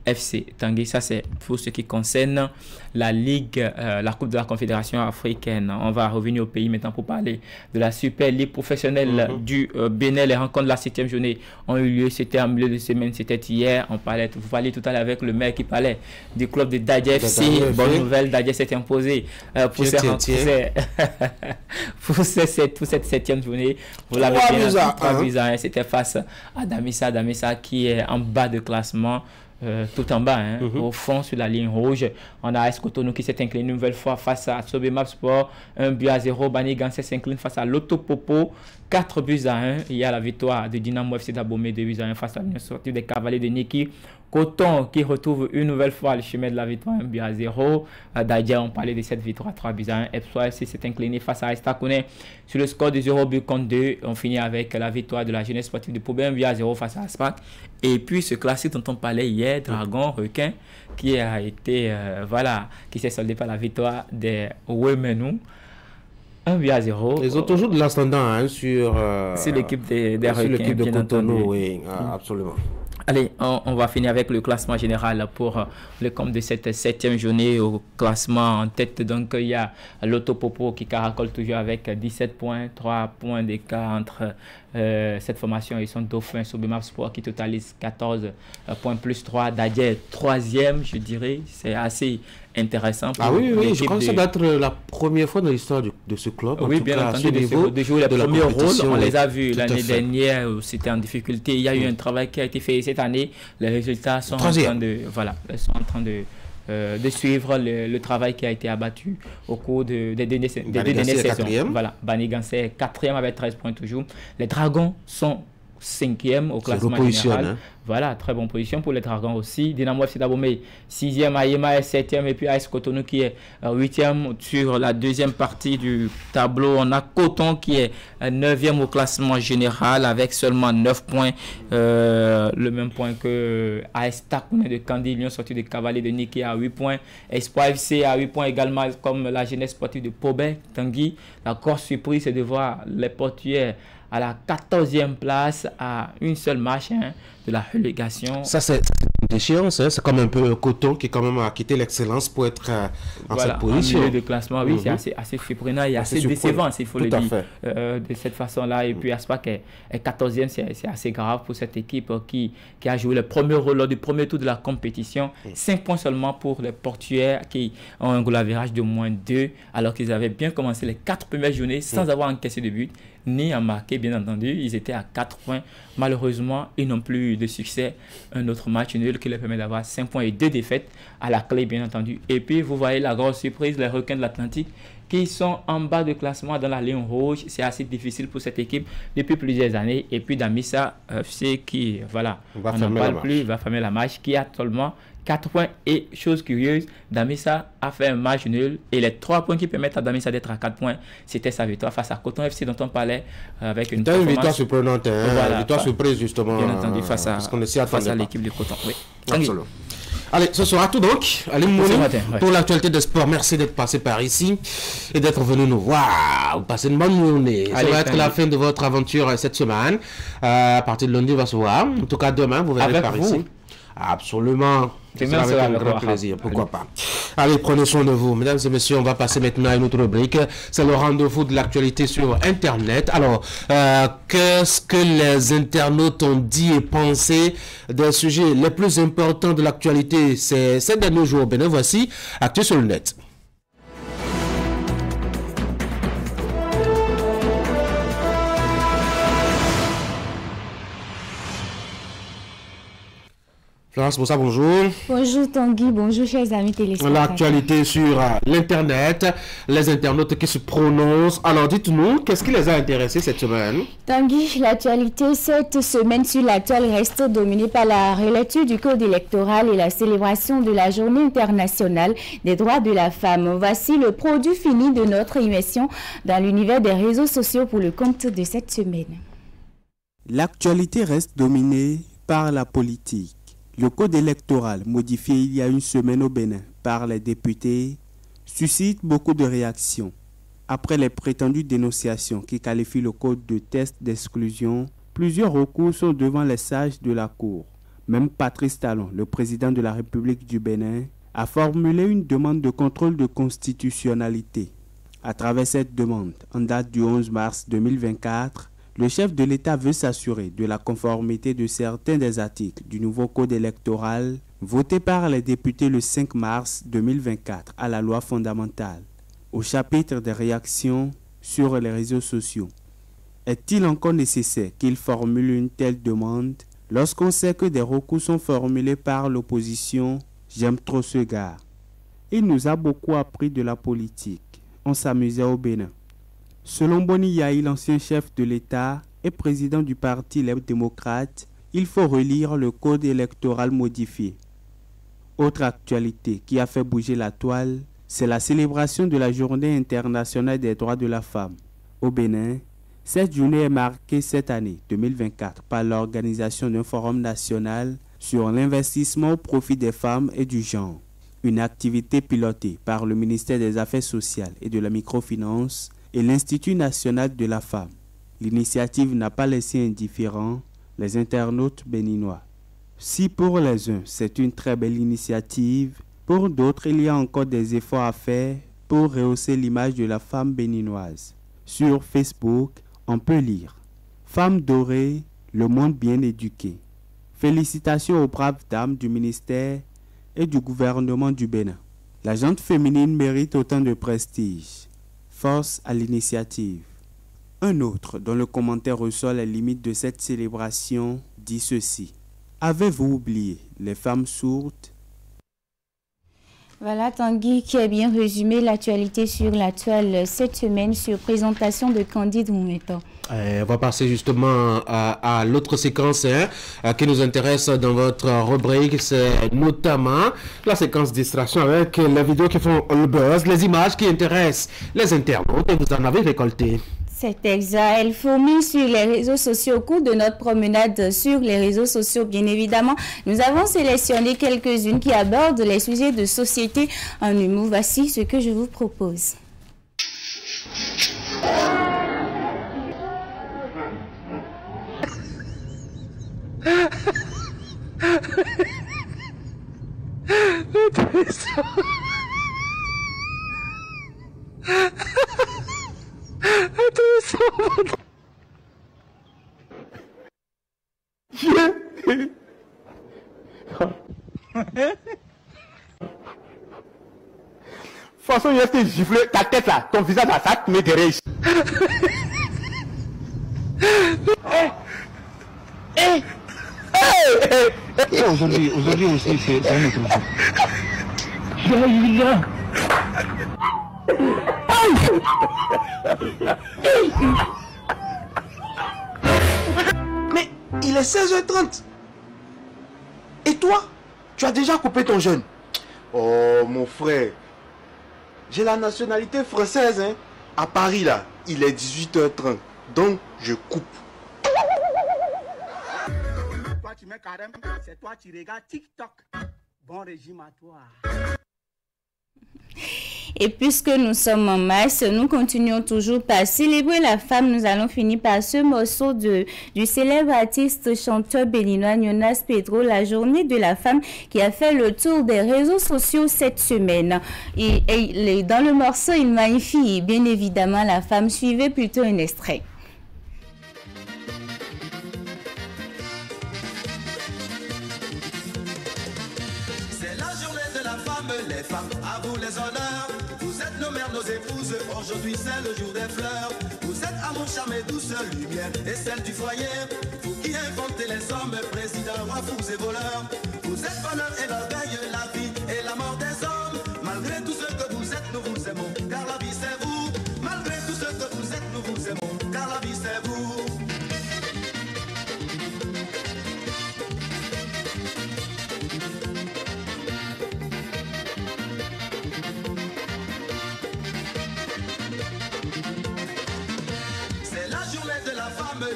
FC. Tanguy, ça c'est pour ce qui concerne la Ligue, la Coupe de la Confédération africaine. On va revenir au pays maintenant pour parler de la Super Ligue professionnelle du Bénin. Les rencontres de la 7e journée ont eu lieu. C'était en milieu de semaine, c'était hier. Vous parliez tout à l'heure avec le maire qui parlait du club de Dadje FC. Bonne nouvelle, Dadje s'est imposé pour cette 7e journée. Vous l'avez bien, 3 buts à 1. C'était face à Damissa. Damissa qui est en bas de classement. Tout en bas, au fond sur la ligne rouge. On a AS Cotonou qui s'est incliné une nouvelle fois face à Sobemap Sport, 1-0. Banigansé s'incline face à Loto Popo, 4 buts à 1. Il y a la victoire de Dynamo FC d'Abomey, 2 buts à 1 face à l'Union Sportive des Cavaliers de Niki. Coton qui retrouve une nouvelle fois le chemin de la victoire, 1-0. D'ailleurs, on parlait de cette victoire, 3 buts à 1. Epsoa FC s'est incliné face à Estakouné sur le score de 0 but contre 2. On finit avec la victoire de la jeunesse sportive de Poubé, 1-0 face à Aspac. Et puis ce classique dont on parlait hier, Dragon, Requin, qui a été, qui s'est soldé par la victoire des Ouemenou. 1-0. Ils ont toujours de l'ascendant sur l'équipe des Requins. Sur l'équipe de Cotonou, oui, absolument. Allez, on va finir avec le classement général pour le compte de cette 7e journée. Au classement en tête, donc il y a Loto Popo qui caracole toujours avec 17 points, 3 points d'écart entre cette formation et son dauphin Sobemap Sport qui totalise 14 points plus 3. Dadje 3e, je dirais, c'est assez intéressant. Ah oui, je crois que ça doit être la première fois dans l'histoire de ce club. Oui, bien entendu, de jouer les premiers rôles. On les a vus l'année dernière où c'était en difficulté. Il y a eu un travail qui a été fait cette année. Les résultats sont en train de suivre le travail qui a été abattu au cours des deux dernières saisons. Voilà, Banigansé est 4e avec 13 points toujours. Les Dragons sont 5e au classement général. Voilà, très bonne position pour les Dragons aussi. Dynamo FC d'Abomey 6e, Ayema est 7e et puis AS Cotonou qui est 8e. Sur la deuxième partie du tableau, on a Coton qui est 9e au classement général avec seulement 9 points. Le même point que AS Takouné de Kandi, Lyon sorti de Cavalier de Niki à 8 points. Espoir FC à 8 points également comme la jeunesse sportive de Pobé, Tanguy. La grosse surprise c'est de voir les Portugais à la 14e place à une seule marche de la relégation. Ça, c'est une déchéance. C'est comme un peu Coton qui quand même a quitté l'excellence pour être en cette position. En milieu de classement, oui, c'est assez surprenant et assez décevant, s'il faut le dire, de cette façon-là. Et puis Aspac est 14e, c'est assez grave pour cette équipe qui a joué le premier rôle lors du premier tour de la compétition. 5 points seulement pour les Portuaires qui ont un goal average de -2, alors qu'ils avaient bien commencé les 4 premières journées sans avoir encaissé de but ni à marquer, bien entendu. Ils étaient à 4 points. Malheureusement, ils n'ont plus eu de succès. Un autre match nul qui leur permet d'avoir 5 points et 2 défaites à la clé, bien entendu. Et puis, vous voyez la grosse surprise, les Requins de l'Atlantique qui sont en bas de classement dans la ligne rouge. C'est assez difficile pour cette équipe depuis plusieurs années. Et puis, Damissa FC qui, voilà, on n'en parle plus, va fermer la marche, qui a seulement 4 points. Et chose curieuse, Damissa a fait un match nul et les 3 points qui permettent à Damissa d'être à 4 points, c'était sa victoire face à Coton FC dont on parlait avec une victoire surprenante, une victoire surprise justement. Bien entendu, face à l'équipe de Coton. Oui. Absolument. Allez, ce sera tout donc. Allez, pour l'actualité des sports, merci d'être passé par ici et d'être venu nous voir. Passez une bonne journée. Ça va être la fin de votre aventure cette semaine. À partir de lundi, on va se voir. En tout cas, demain, vous verrez par ici. Absolument. C'est avec un grand plaisir. Pourquoi pas. Allez, prenez soin de vous. Mesdames et messieurs, on va passer maintenant à une autre rubrique. C'est le rendez-vous de l'actualité sur Internet. Alors, qu'est-ce que les internautes ont dit et pensé des sujets les plus importants de l'actualité ces derniers jours? Ben, voici Actu sur le net. Florence Bossa, bonjour. Bonjour Tanguy, bonjour chers amis téléspectateurs. L'actualité sur l'Internet, les internautes qui se prononcent. Alors dites-nous, qu'est-ce qui les a intéressés cette semaine? Tanguy, l'actualité cette semaine sur l'actuel reste dominée par la relecture du code électoral et la célébration de la journée internationale des droits de la femme. Voici le produit fini de notre immersion dans l'univers des réseaux sociaux pour le compte de cette semaine. L'actualité reste dominée par la politique. Le code électoral, modifié il y a une semaine au Bénin par les députés, suscite beaucoup de réactions. Après les prétendues dénonciations qui qualifient le code de test d'exclusion, plusieurs recours sont devant les sages de la Cour. Même Patrice Talon, le président de la République du Bénin, a formulé une demande de contrôle de constitutionnalité. À travers cette demande, en date du 11 mars 2024, le chef de l'État veut s'assurer de la conformité de certains des articles du nouveau code électoral voté par les députés le 5 mars 2024 à la loi fondamentale. Au chapitre des réactions sur les réseaux sociaux, est-il encore nécessaire qu'il formule une telle demande lorsqu'on sait que des recours sont formulés par l'opposition? J'aime trop ce gars. Il nous a beaucoup appris de la politique. On s'amusait au Bénin. Selon Boni Yahi, l'ancien chef de l'État et président du parti Les Démocrates, il faut relire le code électoral modifié. Autre actualité qui a fait bouger la toile, c'est la célébration de la Journée internationale des droits de la femme. Au Bénin, cette journée est marquée cette année 2024 par l'organisation d'un forum national sur l'investissement au profit des femmes et du genre. Une activité pilotée par le ministère des Affaires sociales et de la microfinance et l'Institut national de la femme. L'initiative n'a pas laissé indifférents les internautes béninois. Si pour les uns c'est une très belle initiative, pour d'autres il y a encore des efforts à faire pour rehausser l'image de la femme béninoise. Sur Facebook, on peut lire « Femme dorée, le monde bien éduqué ». Félicitations aux braves dames du ministère et du gouvernement du Bénin. La gente féminine mérite autant de prestige. Force à l'initiative. Un autre, dont le commentaire ressort les limites de cette célébration, dit ceci. Avez-vous oublié les femmes sourdes? Voilà Tanguy qui a bien résumé l'actualité sur la toile cette semaine sur présentation de Candide Moumetan. On va passer justement à l'autre séquence qui nous intéresse dans votre rubrique, c'est notamment la séquence distraction avec les vidéos qui font le buzz, les images qui intéressent les internautes et vous en avez récolté. C'est exact. Elle fourmille sur les réseaux sociaux au cours de notre promenade sur les réseaux sociaux. Bien évidemment, nous avons sélectionné quelques-unes qui abordent les sujets de société en humour. Voici ce que je vous propose. Façon, il a giflé ta tête là, ton visage là, ça te met derrière ici. Aujourd'hui aussi, c'est un autre jour. Mais il est 16h30. Et toi, tu as déjà coupé ton jeûne? Oh mon frère, j'ai la nationalité française, hein. À Paris là, il est 18h30. Donc je coupe. Toi tu mets carême, c'est toi qui regardes TikTok. Bon régime à toi. Et puisque nous sommes en mars, nous continuons toujours par célébrer la femme. Nous allons finir par ce morceau du célèbre artiste chanteur béninois Jonas Pedro, la journée de la femme, qui a fait le tour des réseaux sociaux cette semaine. Et dans le morceau, il magnifie bien évidemment la femme. Suivez plutôt un extrait. C'est la journée de la femme, les femmes, à vous les honneurs. Vous êtes nos mères, nos épouses, aujourd'hui c'est le jour des fleurs. Vous êtes amour, charme et douce lumière, et celle du foyer. Vous qui inventez les hommes, présidents, rois, fous et voleurs. Vous êtes bonheur et l'orgueil, la vie et la mort des hommes. Malgré tout ce que vous êtes, nous vous aimons, car la vie c'est vous. Malgré tout ce que vous êtes, nous vous aimons, car la vie c'est vous.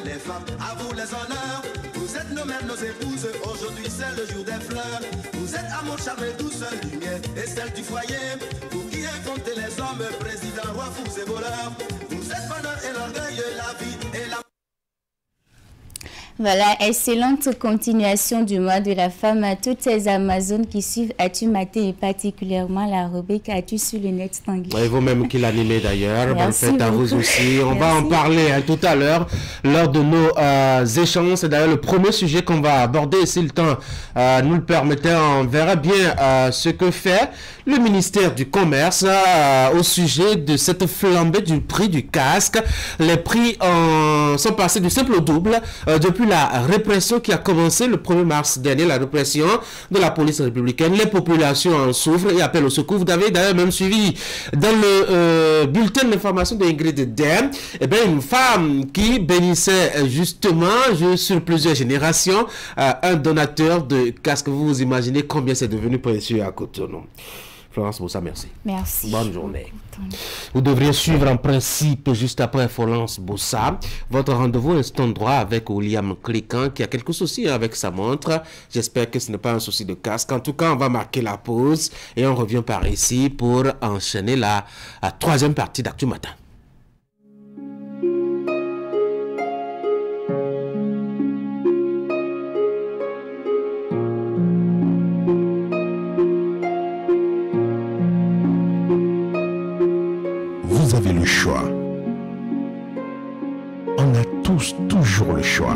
Les femmes, à vous les honneurs. Vous êtes nos mères, nos épouses, aujourd'hui c'est le jour des fleurs. Vous êtes amour, charme et douce lumière, et celle du foyer. Vous qui inventez les hommes, présidents, rois, fous et voleurs. Vous êtes bonheur et l'orgueil, la vie et la... Voilà, excellente continuation du mois de la femme à toutes ces Amazones qui suivent Actu Matin et particulièrement la rubrique Actu sur le net, Tanguy. Et vous-même qui l'animez d'ailleurs. Bonne fête à vous aussi. On Merci. va en parler tout à l'heure lors de nos échanges. C'est d'ailleurs le premier sujet qu'on va aborder. Si le temps nous le permettait, on verra bien ce que fait le ministère du Commerce au sujet de cette flambée du prix du casque. Les prix sont passés du simple au double depuis la répression qui a commencé le 1er mars dernier, la répression de la police républicaine. Les populations en souffrent et appellent au secours. Vous avez d'ailleurs même suivi dans le bulletin d'information d'Ingrid Dem, une femme qui bénissait justement sur plusieurs générations un donateur de casque. Vous imaginez combien c'est devenu précieux à Cotonou. Florence Boussa, merci. Merci. Bonne journée. Vous devriez suivre en principe, juste après Florence Boussa, votre rendez-vous instant droit avec William Cliquant qui a quelques soucis avec sa montre. J'espère que ce n'est pas un souci de casque. En tout cas, on va marquer la pause et on revient par ici pour enchaîner la troisième partie d'Actu Matin. Vous avez le choix. On a tous toujours le choix.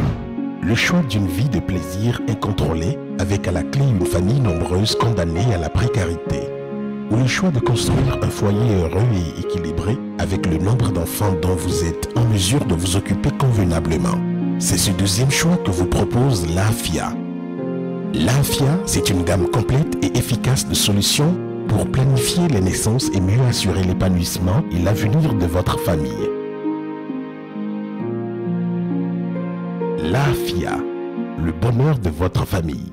Le choix d'une vie de plaisir incontrôlée avec à la clé une famille nombreuse condamnée à la précarité. Ou le choix de construire un foyer heureux et équilibré avec le nombre d'enfants dont vous êtes en mesure de vous occuper convenablement. C'est ce deuxième choix que vous propose l'AFIA. L'AFIA, c'est une gamme complète et efficace de solutions pour planifier les naissances et mieux assurer l'épanouissement et l'avenir de votre famille. L'AFIA, le bonheur de votre famille.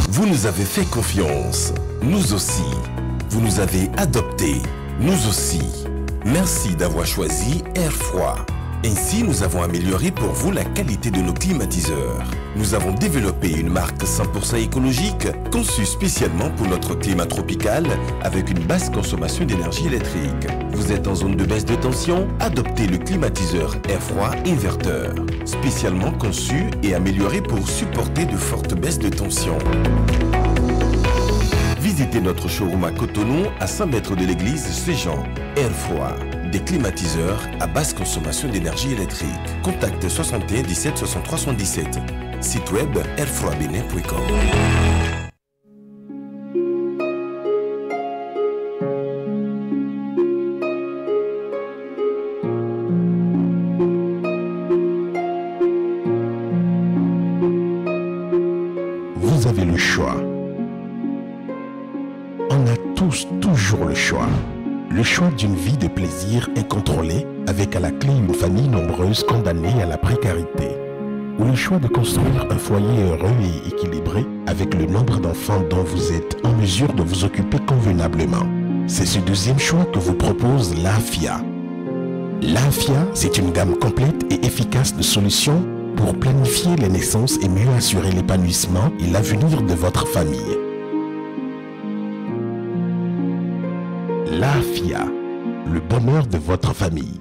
Vous nous avez fait confiance, nous aussi. Vous nous avez adoptés, nous aussi. Merci d'avoir choisi Air Froid. Ainsi, nous avons amélioré pour vous la qualité de nos climatiseurs. Nous avons développé une marque 100% écologique, conçue spécialement pour notre climat tropical, avec une basse consommation d'énergie électrique. Vous êtes en zone de baisse de tension? Adoptez le climatiseur Air Froid Inverteur, spécialement conçu et amélioré pour supporter de fortes baisses de tension. Visitez notre showroom à Cotonou, à 100 mètres de l'église Saint-Jean. Air Froid, des climatiseurs à basse consommation d'énergie électrique. Contact 61 17 63 77. Site web airfroidbenin.com. Vous avez le choix. On a tous toujours le choix. Le choix d'une vie de plaisir incontrôlée avec à la clé une famille nombreuse condamnée à la précarité. Ou le choix de construire un foyer heureux et équilibré avec le nombre d'enfants dont vous êtes en mesure de vous occuper convenablement. C'est ce deuxième choix que vous propose l'AFIA. L'AFIA, c'est une gamme complète et efficace de solutions pour planifier les naissances et mieux assurer l'épanouissement et l'avenir de votre famille. L'AFIA, le bonheur de votre famille.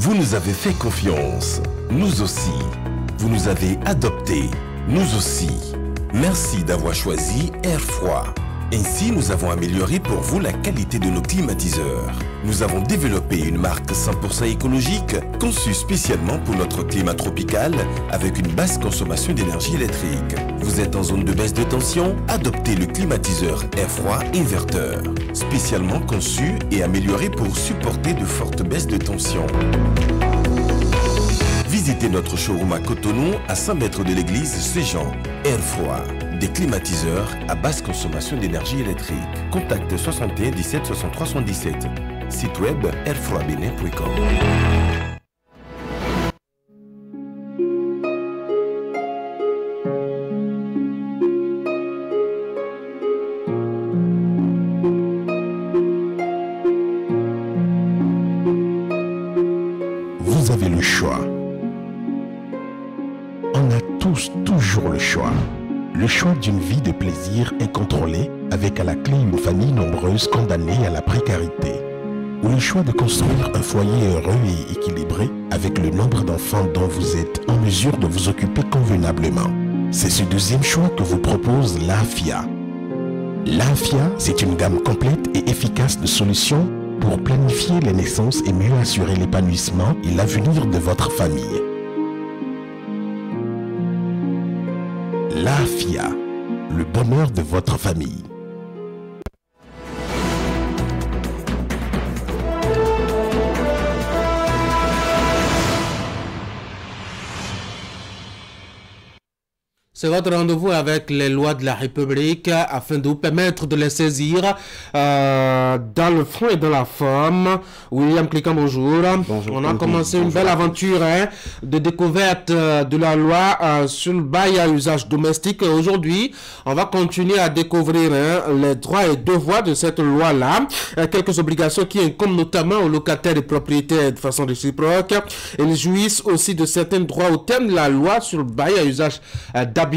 Vous nous avez fait confiance, nous aussi. Vous nous avez adoptés, nous aussi. Merci d'avoir choisi Air Froid. Ainsi, nous avons amélioré pour vous la qualité de nos climatiseurs. Nous avons développé une marque 100% écologique conçue spécialement pour notre climat tropical avec une basse consommation d'énergie électrique. Vous êtes en zone de baisse de tension? Adoptez le climatiseur Air Froid Inverteur, spécialement conçu et amélioré pour supporter de fortes baisses de tension. Visitez notre showroom à Cotonou, à 100 mètres de l'église Saint-Jean. Air Froid, des climatiseurs à basse consommation d'énergie électrique. Contact 61 17 63 77. Site web airfroidbenin.com. Vous avez le choix. On a tous toujours le choix. Le choix d'une vie de plaisir incontrôlée avec à la clé une famille nombreuse condamnée à la précarité. Ou le choix de construire un foyer heureux et équilibré avec le nombre d'enfants dont vous êtes en mesure de vous occuper convenablement. C'est ce deuxième choix que vous propose l'AFIA. L'AFIA, c'est une gamme complète et efficace de solutions pour planifier les naissances et mieux assurer l'épanouissement et l'avenir de votre famille. L'AFIA, le bonheur de votre famille. C'est votre rendez-vous avec les lois de la République afin de vous permettre de les saisir dans le fond et dans la forme. William Cliquant, bonjour. Bonjour. On a commencé une belle aventure de découverte de la loi sur le bail à usage domestique. Aujourd'hui, on va continuer à découvrir les droits et devoirs de cette loi-là. Quelques obligations qui incombent notamment aux locataires et propriétaires de façon réciproque. Ils jouissent aussi de certains droits au terme de la loi sur le bail à usage d'habitation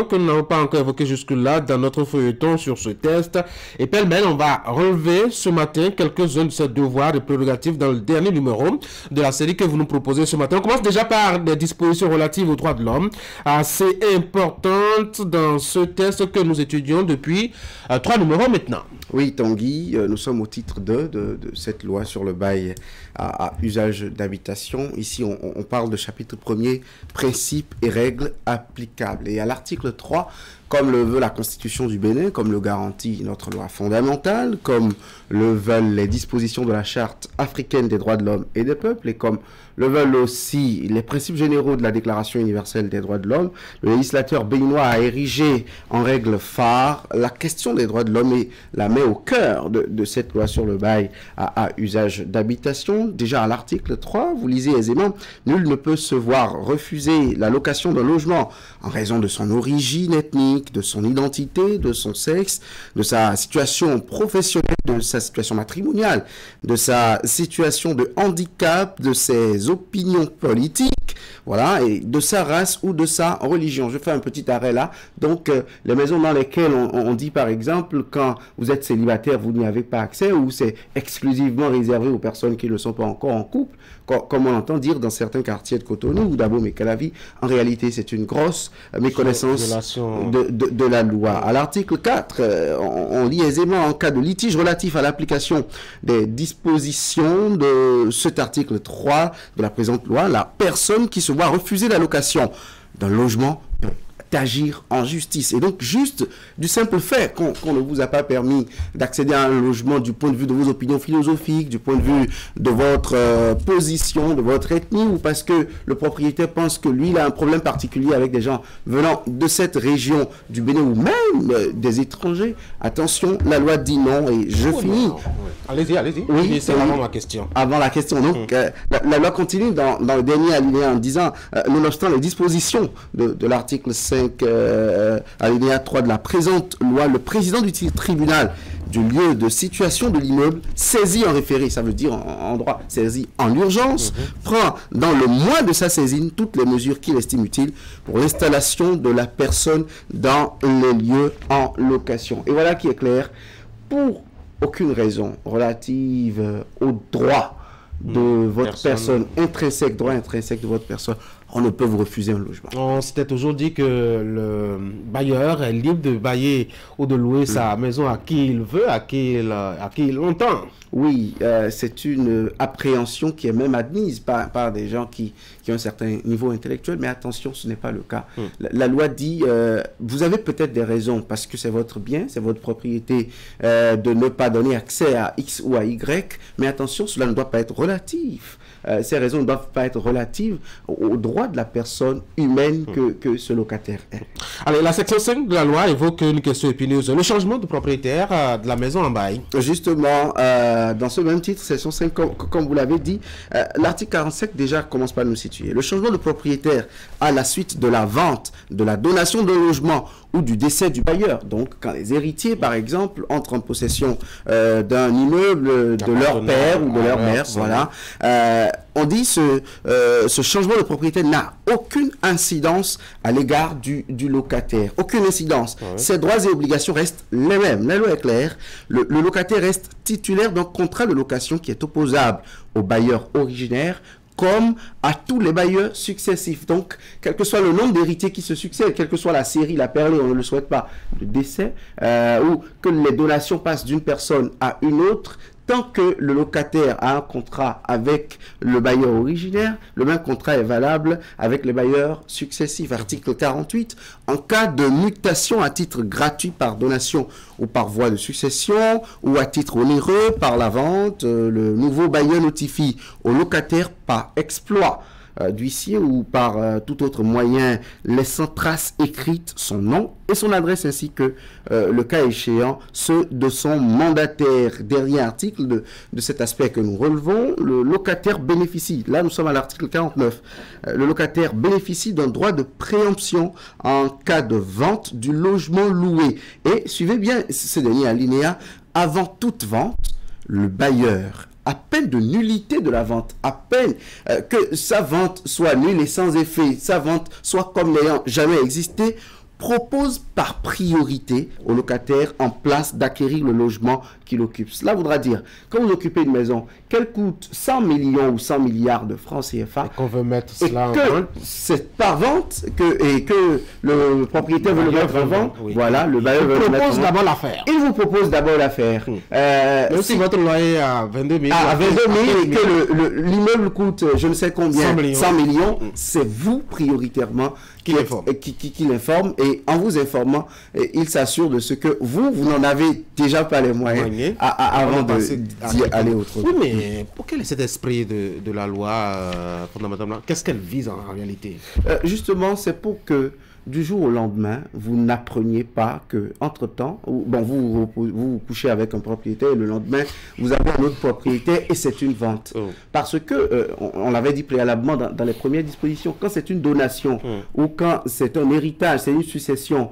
que nous n'avons pas encore évoqué jusque-là dans notre feuilleton sur ce test. Et pêle-mêle, on va relever ce matin quelques-uns de ces devoirs et prérogatives dans le dernier numéro de la série que vous nous proposez ce matin. On commence déjà par des dispositions relatives aux droits de l'homme, assez importantes dans ce test que nous étudions depuis 3 numéros maintenant. Oui, Tanguy, nous sommes au titre 2 de cette loi sur le bail à usage d'habitation. Ici, on parle de chapitre 1er, principes et règles applicables. Et à l'article 3, comme le veut la Constitution du Bénin, comme le garantit notre loi fondamentale, comme le veulent les dispositions de la Charte africaine des droits de l'homme et des peuples, et comme le veulent aussi les principes généraux de la Déclaration universelle des droits de l'homme, le législateur béninois a érigé en règle phare la question des droits de l'homme et la met au cœur de cette loi sur le bail à usage d'habitation. Déjà à l'article 3, vous lisez aisément, nul ne peut se voir refuser la location d'un logement en raison de son origine ethnique, de son identité, de son sexe, de sa situation professionnelle, de sa situation matrimoniale, de sa situation de handicap, de ses opinions politiques, voilà, et de sa race ou de sa religion. Je fais un petit arrêt là. Donc, les maisons dans lesquelles on dit, par exemple, quand vous êtes célibataire, vous n'y avez pas accès, ou c'est exclusivement réservé aux personnes qui ne sont pas encore en couple, comme on entend dire dans certains quartiers de Cotonou ou d'Abo-Mekalavi. En réalité, c'est une grosse méconnaissance de la loi. À l'article 4, on lit aisément en cas de litige relatif à l'application des dispositions de cet article 3 de la présente loi, la personne qui se voit refuser la location d'un logement peut agir en justice. Et donc, juste du simple fait qu'on ne vous a pas permis d'accéder à un logement du point de vue de vos opinions philosophiques, du point de vue de votre position, de votre ethnie, ou parce que le propriétaire pense que lui, il a un problème particulier avec des gens venant de cette région du Bénin ou même des étrangers. Attention, la loi dit non, et je finis. Allez-y, allez-y. Oui, c'est avant ma question. Avant la question. Donc, la loi continue dans le dernier alinéa en disant, nonobstant les dispositions de l'article 5, alinéa 3 de la présente loi, le président du tribunal du lieu de situation de l'immeuble, saisi en référé, ça veut dire en droit, saisi en urgence, prend dans le mois de sa saisine toutes les mesures qu'il estime utiles pour l'installation de la personne dans les lieux en location. Et voilà qui est clair, pour aucune raison relative au droit de votre personne intrinsèque, droit intrinsèque de votre personne, on ne peut vous refuser un logement. On s'était toujours dit que le bailleur est libre de bailler ou de louer sa maison à qui il veut, à qui il entend. Oui, c'est une appréhension qui est même admise par des gens qui ont un certain niveau intellectuel, mais attention, ce n'est pas le cas. La loi dit, vous avez peut-être des raisons, parce que c'est votre bien, c'est votre propriété, de ne pas donner accès à X ou à Y, mais attention, cela ne doit pas être relatif. Ces raisons ne doivent pas être relatives aux droits de la personne humaine que ce locataire est. Allez, la section 5 de la loi évoque une question épineuse, le changement de propriétaire de la maison en bail. Justement, dans ce même titre, section 5, comme vous l'avez dit, l'article 47 déjà commence par nous situer. Le changement de propriétaire à la suite de la vente, de la donation d'un logement ou du décès du bailleur. Donc, quand les héritiers, par exemple, entrent en possession d'un immeuble de leur père ou de leur mère, voilà, on dit ce changement de propriétaire n'a aucune incidence à l'égard du locataire. Aucune incidence. Ses droits et obligations restent les mêmes. La loi est claire. Le locataire reste titulaire d'un contrat de location qui est opposable au bailleur originaire comme à tous les bailleurs successifs. Donc, quel que soit le nombre d'héritiers qui se succèdent, quelle que soit la série, la perlée, on ne le souhaite pas, le décès, ou que les donations passent d'une personne à une autre, tant que le locataire a un contrat avec le bailleur originaire, le même contrat est valable avec les bailleurs successifs. Article 48, en cas de mutation à titre gratuit par donation ou par voie de succession, ou à titre onéreux par la vente, le nouveau bailleur notifie au locataire par exploit d'huissier ou par tout autre moyen laissant trace écrite son nom et son adresse ainsi que le cas échéant ceux de son mandataire. Dernier article de cet aspect que nous relevons, le locataire bénéficie, là nous sommes à l'article 49, le locataire bénéficie d'un droit de préemption en cas de vente du logement loué. Et suivez bien ce dernier alinéa, avant toute vente, le bailleur, à peine de nullité de la vente, à peine que sa vente soit nulle et sans effet, sa vente soit comme n'ayant jamais existé, propose par priorité au locataire en place d'acquérir le logement qu'il occupe. Cela voudra dire, quand vous occupez une maison, qu'elle coûte 100 millions ou 100 milliards de francs CFA, et qu'on veut mettre cela en vente, c'est par vente et que le propriétaire veut le mettre en vente, voilà, le bailleur veut le mettre en vente. d'abord l'affaire. Il vous propose d'abord l'affaire. Même si votre loyer est à 22 000. À 22 000 et que l'immeuble coûte je ne sais combien, 100 millions, c'est vous prioritairement qui l'informe, et en vous informant, il s'assure de ce que vous n'en avez déjà pas les moyens avant d'y aller autrement. Oui, mais pour quel est cet esprit de la loi fondamentalement? Qu'est-ce qu'elle vise en réalité? Justement, c'est pour que du jour au lendemain, vous n'appreniez pas que, entre-temps, bon, vous couchez avec un propriétaire et le lendemain, vous avez un autre propriétaire et c'est une vente. Parce que, on l'avait dit préalablement dans les premières dispositions, quand c'est une donation ou quand c'est un héritage, c'est une succession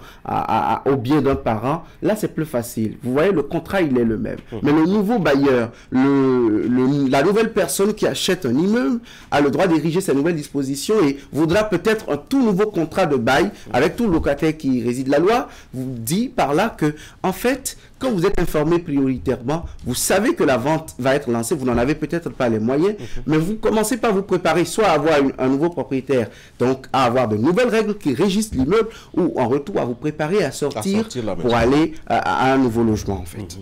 au bien d'un parent, là c'est plus facile. Vous voyez, le contrat, il est le même. Mais le nouveau bailleur, la nouvelle personne qui achète un immeuble a le droit d'ériger ces nouvelles dispositions et voudra peut-être un tout nouveau contrat de bail avec tout locataire qui réside. La loi vous dit par là que, en fait, quand vous êtes informé prioritairement, vous savez que la vente va être lancée, vous n'en avez peut-être pas les moyens, mais vous commencez par vous préparer soit à avoir un nouveau propriétaire, donc à avoir de nouvelles règles qui régissent l'immeuble, ou en retour à vous préparer à sortir pour aller à un nouveau logement, en fait.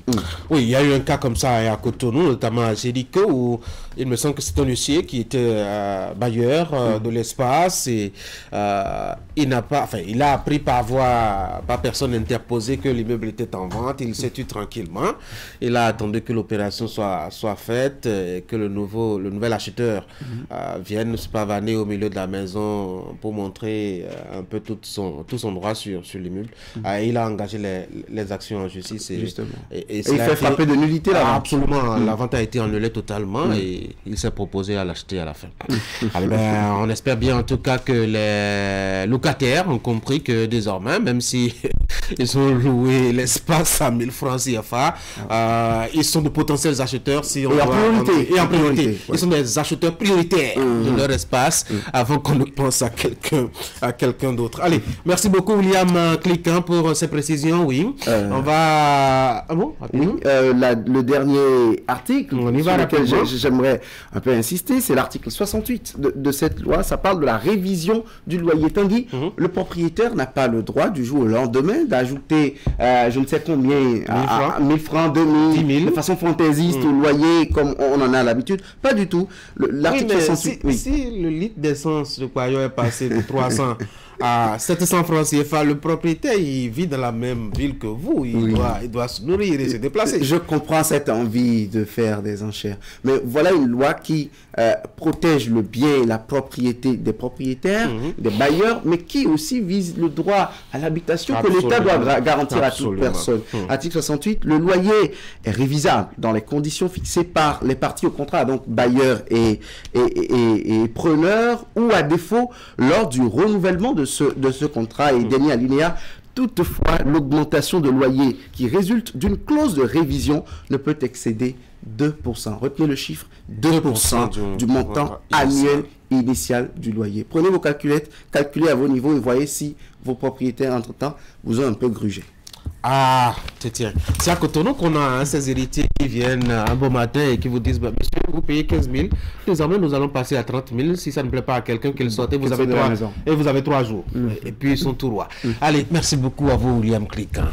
Oui, il y a eu un cas comme ça à Cotonou, notamment à Gélico, où il me semble que c'est un huissier qui était bailleur de l'espace et il a appris par personne interposée que l'immeuble était en vente. Il s'est tu tranquillement. Il a attendu que l'opération soit faite, et que le nouvel acheteur vienne se pavaner au milieu de la maison pour montrer un peu tout son droit sur l'immeuble. Il a engagé les actions en justice. Et il fait frapper de nullité la vente. Absolument. La vente a été annulée totalement et il s'est proposé à l'acheter à la fin. On espère bien en tout cas que les locataires ont compris que désormais, même si Ils ont loué l'espace à 1000 francs CFA. Ils sont de potentiels acheteurs. Si on et en priorité. Ouais. Ils sont des acheteurs prioritaires de leur espace avant qu'on ne pense à quelqu'un d'autre. Allez, merci beaucoup William Cliquin pour ces précisions. Oui, on va... Ah bon? Le dernier article sur lequel j'aimerais un peu insister, c'est l'article 68 de cette loi. Ça parle de la révision du loyer. Tanguy, le propriétaire n'a pas le droit du jour au lendemain d'ajouter je ne sais combien, 1000 francs, 2000, 10 000, de façon fantaisiste au loyer comme on en a l'habitude. Pas du tout. L'article 68. Si le litre d'essence de Kwayo est passé de 300 à 700 francs CFA, le propriétaire, il vit dans la même ville que vous. Il doit se nourrir et se déplacer. Je comprends cette envie de faire des enchères. Mais voilà une loi qui protège le bien et la propriété des propriétaires, des bailleurs, mais qui aussi vise le droit à l'habitation que l'État doit garantir à toute personne. Article 68, le loyer est révisable dans les conditions fixées par les parties au contrat, donc bailleurs et preneurs, ou à défaut, lors du renouvellement de ce contrat. Et dernier alinéa, toutefois, l'augmentation de loyer qui résulte d'une clause de révision ne peut excéder 2%. Retenez le chiffre, 2% du montant annuel initial du loyer. Prenez vos calculettes, calculez à vos niveaux et voyez si vos propriétaires, entre-temps, vous ont un peu grugé. Ah, tiens. C'est à Cotonou qu'on a ces héritiers qui viennent un beau matin et qui vous disent, bah, monsieur, vous payez 15 000, désormais nous allons passer à 30 000. Si ça ne plaît pas à quelqu'un, qu'il sorte, vous avez 3 jours. Et puis ils sont tout rois. Allez, merci beaucoup à vous, William Cliquin.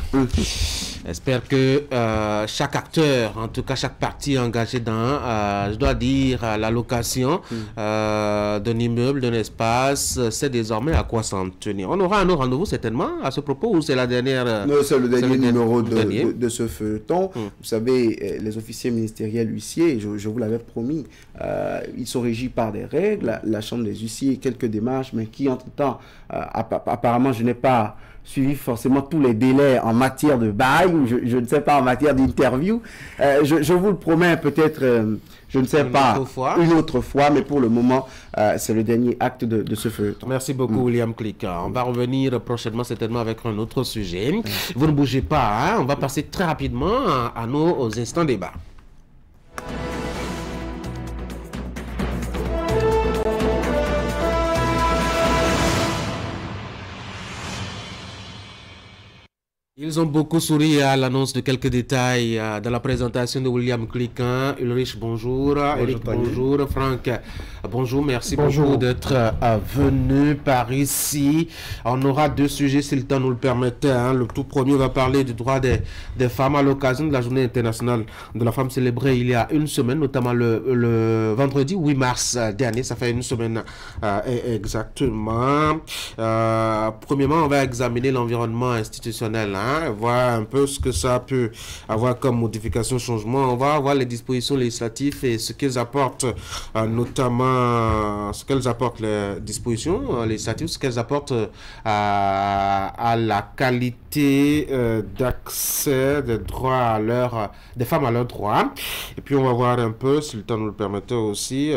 J'espère que chaque acteur, en tout cas chaque partie engagée dans, je dois dire, la location d'un immeuble, d'un espace, sait désormais à quoi s'en tenir. On aura un autre rendez-vous certainement à ce propos, ou c'est la dernière... Non, c'est le dernier numéro de ce feuilleton. Vous savez, les officiers ministériels huissiers, je vous l'avais promis, ils sont régis par des règles, la chambre des huissiers, quelques démarches, mais qui entre-temps, apparemment, je n'ai pas suivi forcément tous les délais en matière de bail, ou je ne sais pas, en matière d'interview. Je vous le promets, peut-être, je ne sais pas, une autre fois, mais pour le moment, c'est le dernier acte de ce feuilleton. Merci beaucoup, William Cliquin. On va revenir prochainement, certainement, avec un autre sujet. Vous ne bougez pas, hein? On va passer très rapidement à nos instants débat. Ils ont beaucoup souri à l'annonce de quelques détails dans la présentation de William Cliquin. Ulrich, bonjour. Eric, bonjour. Franck, bonjour. Merci beaucoup d'être venu par ici. On aura deux sujets si le temps nous le permettait. Hein. Le tout premier va parler du droit des femmes à l'occasion de la Journée internationale de la femme célébrée il y a une semaine, notamment le vendredi 8 mars dernier. Ça fait une semaine exactement. Premièrement, on va examiner l'environnement institutionnel. Hein. Voir un peu ce que ça peut avoir comme modification, changement. On va voir les dispositions législatives et ce qu'elles apportent, notamment ce qu'elles apportent, les dispositions législatives, ce qu'elles apportent à la qualité d'accès des droits des femmes à leurs droits. Et puis on va voir un peu, si le temps nous le permettait aussi,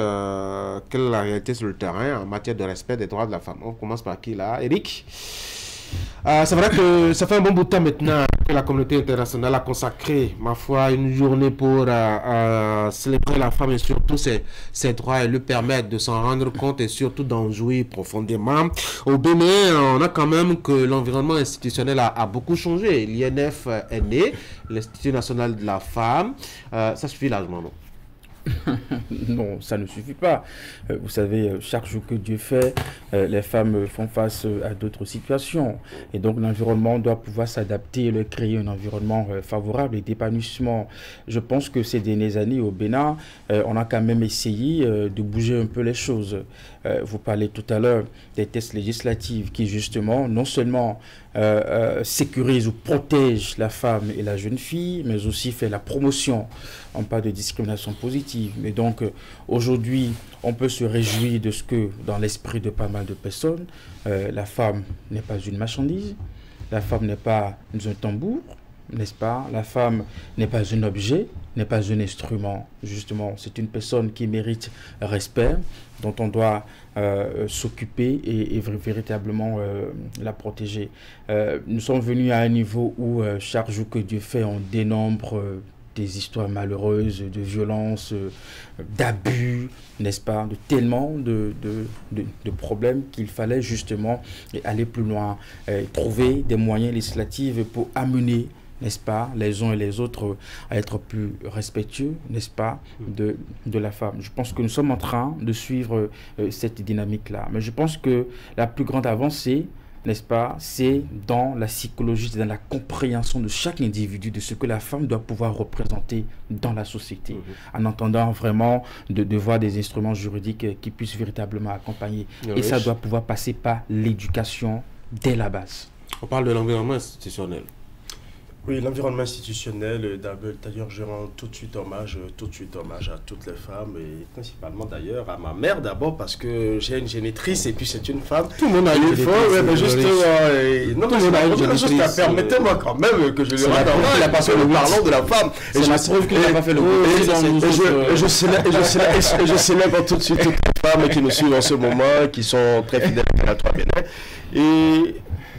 quelle est la réalité sur le terrain en matière de respect des droits de la femme. On commence par qui là? Eric? C'est vrai que ça fait un bon bout de temps maintenant que la communauté internationale a consacré, ma foi, une journée pour célébrer la femme et surtout ses droits et lui permettre de s'en rendre compte et surtout d'en jouir profondément. Au Bénin, on a quand même que l'environnement institutionnel a beaucoup changé. L'INF est né, l'Institut national de la femme. Ça suffit largement, non? Non, ça ne suffit pas. Vous savez, chaque jour que Dieu fait, les femmes font face à d'autres situations. Et donc, l'environnement doit pouvoir s'adapter et leur créer un environnement favorable et d'épanouissement. Je pense que ces dernières années au Bénin, on a quand même essayé de bouger un peu les choses. Vous parlez tout à l'heure des tests législatifs qui, justement, non seulement sécurisent ou protègent la femme et la jeune fille, mais aussi fait la promotion. On parle de discrimination positive. Mais donc, aujourd'hui, on peut se réjouir de ce que, dans l'esprit de pas mal de personnes, la femme n'est pas une marchandise, la femme n'est pas un tambour, n'est-ce pas? La femme n'est pas un objet, n'est pas un instrument, justement. C'est une personne qui mérite respect, dont on doit s'occuper et véritablement la protéger. Nous sommes venus à un niveau où chaque jour que Dieu fait, on dénombre des histoires malheureuses, de violences, d'abus, n'est-ce pas, de tellement de problèmes qu'il fallait justement aller plus loin, trouver des moyens législatifs pour amener, n'est-ce pas, les uns et les autres à être plus respectueux, n'est-ce pas, de la femme. Je pense que nous sommes en train de suivre cette dynamique-là. Mais je pense que la plus grande avancée, n'est-ce pas, c'est dans la psychologie, c'est dans la compréhension de chaque individu de ce que la femme doit pouvoir représenter dans la société, en entendant vraiment de voir des instruments juridiques qui puissent véritablement accompagner. Et ça doit pouvoir passer par l'éducation dès la base. On parle de l'environnement institutionnel. Oui, l'environnement institutionnel, d'ailleurs, je rends tout de suite hommage à toutes les femmes, et principalement d'ailleurs à ma mère d'abord, parce que j'ai une génitrice et puis c'est une femme. Tout le monde a une génitrice. Permettez-moi quand même que je lui rende hommage, parce que nous parlons de la femme. Et je prouve qu'il n'a pas fait le coup. Et je célèbre tout de suite toutes les femmes qui nous suivent en ce moment, qui sont très fidèles à la 3 Bénin. Et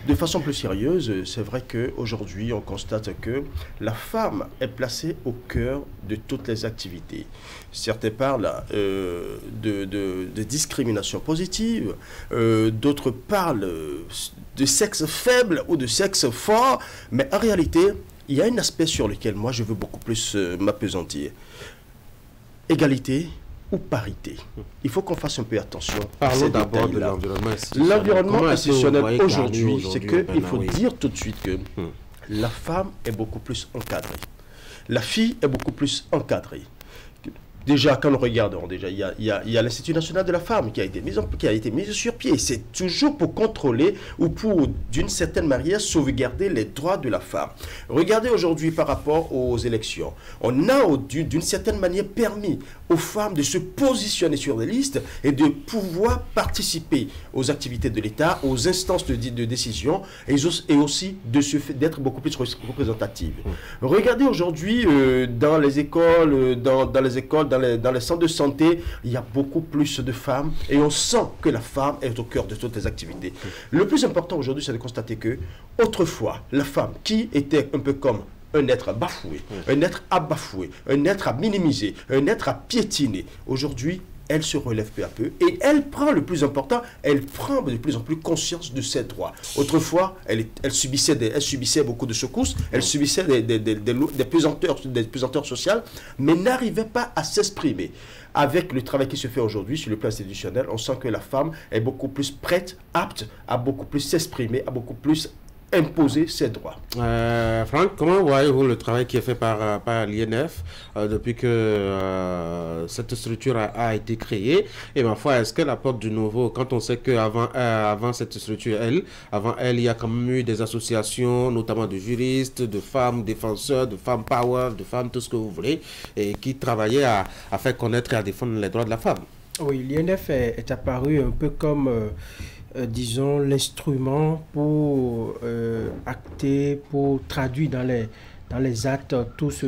de façon plus sérieuse, c'est vrai qu'aujourd'hui, on constate que la femme est placée au cœur de toutes les activités. Certains parlent de discrimination positive, d'autres parlent de sexe faible ou de sexe fort, mais en réalité, il y a un aspect sur lequel moi je veux beaucoup plus m'appesantir. Égalité ou parité. Il faut qu'on fasse un peu attention. Parlons d'abord de l'environnement institutionnel. L'environnement institutionnel aujourd'hui, c'est qu'il faut dire tout de suite que la femme est beaucoup plus encadrée. La fille est beaucoup plus encadrée. Déjà, quand nous regardons, déjà, il y a l'Institut national de la femme qui a été mis sur pied. C'est toujours pour contrôler ou pour, d'une certaine manière, sauvegarder les droits de la femme. Regardez aujourd'hui par rapport aux élections. On a, d'une certaine manière, permis aux femmes de se positionner sur des listes et de pouvoir participer aux activités de l'État, aux instances de décision et aussi d'être beaucoup plus représentatives. Regardez aujourd'hui dans les écoles, dans les centres de santé, il y a beaucoup plus de femmes et on sent que la femme est au cœur de toutes les activités. Le plus important aujourd'hui, c'est de constater que autrefois, la femme qui était un peu comme un être bafoué, un être à bafouer, un être à minimiser, un être à piétiner, aujourd'hui, elle se relève peu à peu et elle prend le plus important, elle prend de plus en plus conscience de ses droits. Autrefois, elle subissait beaucoup de secousses, elle subissait des pesanteurs sociales, mais n'arrivait pas à s'exprimer. Avec le travail qui se fait aujourd'hui sur le plan institutionnel, on sent que la femme est beaucoup plus prête, apte à beaucoup plus s'exprimer, à beaucoup plus imposer ses droits. Franck, comment voyez-vous le travail qui est fait par l'INF depuis que cette structure a été créée? Et ma foi, est-ce qu'elle apporte du nouveau quand on sait qu'avant cette structure, avant elle, il y a quand même eu des associations, notamment de juristes, de femmes défenseurs, de femmes power, de femmes tout ce que vous voulez, et qui travaillaient à faire connaître et à défendre les droits de la femme? Oui, l'INF est apparu un peu comme disons, l'instrument pour acter, pour traduire dans les actes tout ce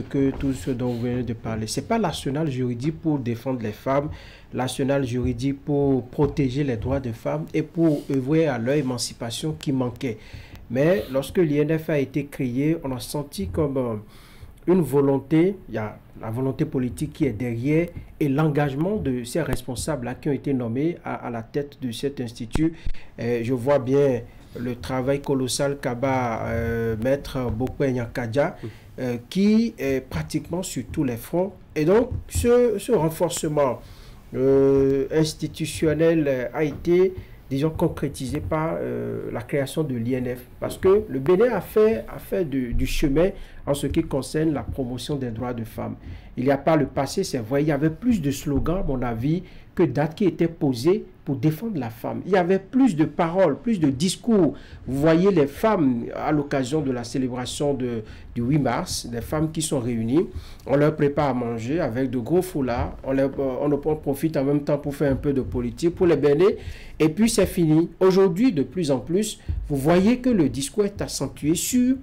dont vous venez de parler. Ce n'est pas l'arsenal juridique pour défendre les femmes, l'arsenal juridique pour protéger les droits des femmes et pour œuvrer à leur émancipation qui manquait. Mais lorsque l'INF a été créé, on a senti comme une volonté, il y a la volonté politique qui est derrière et l'engagement de ces responsables-là qui ont été nommés à la tête de cet institut. Je vois bien le travail colossal qu'a maître Bokwe Nyakadja, qui est pratiquement sur tous les fronts. Et donc, ce renforcement institutionnel a été, disons, concrétisé par la création de l'INF. Parce que le Bénin a fait du chemin en ce qui concerne la promotion des droits de femmes. Il n'y a pas le passé, c'est vrai, il y avait plus de slogans, à mon avis, que d'actes qui étaient posés pour défendre la femme. Il y avait plus de paroles, plus de discours. Vous voyez les femmes, à l'occasion de la célébration du 8 mars, des femmes qui sont réunies, on leur prépare à manger avec de gros foulards, on profite en même temps pour faire un peu de politique, pour les bénir, et puis c'est fini. Aujourd'hui, de plus en plus, vous voyez que le discours est accentué sur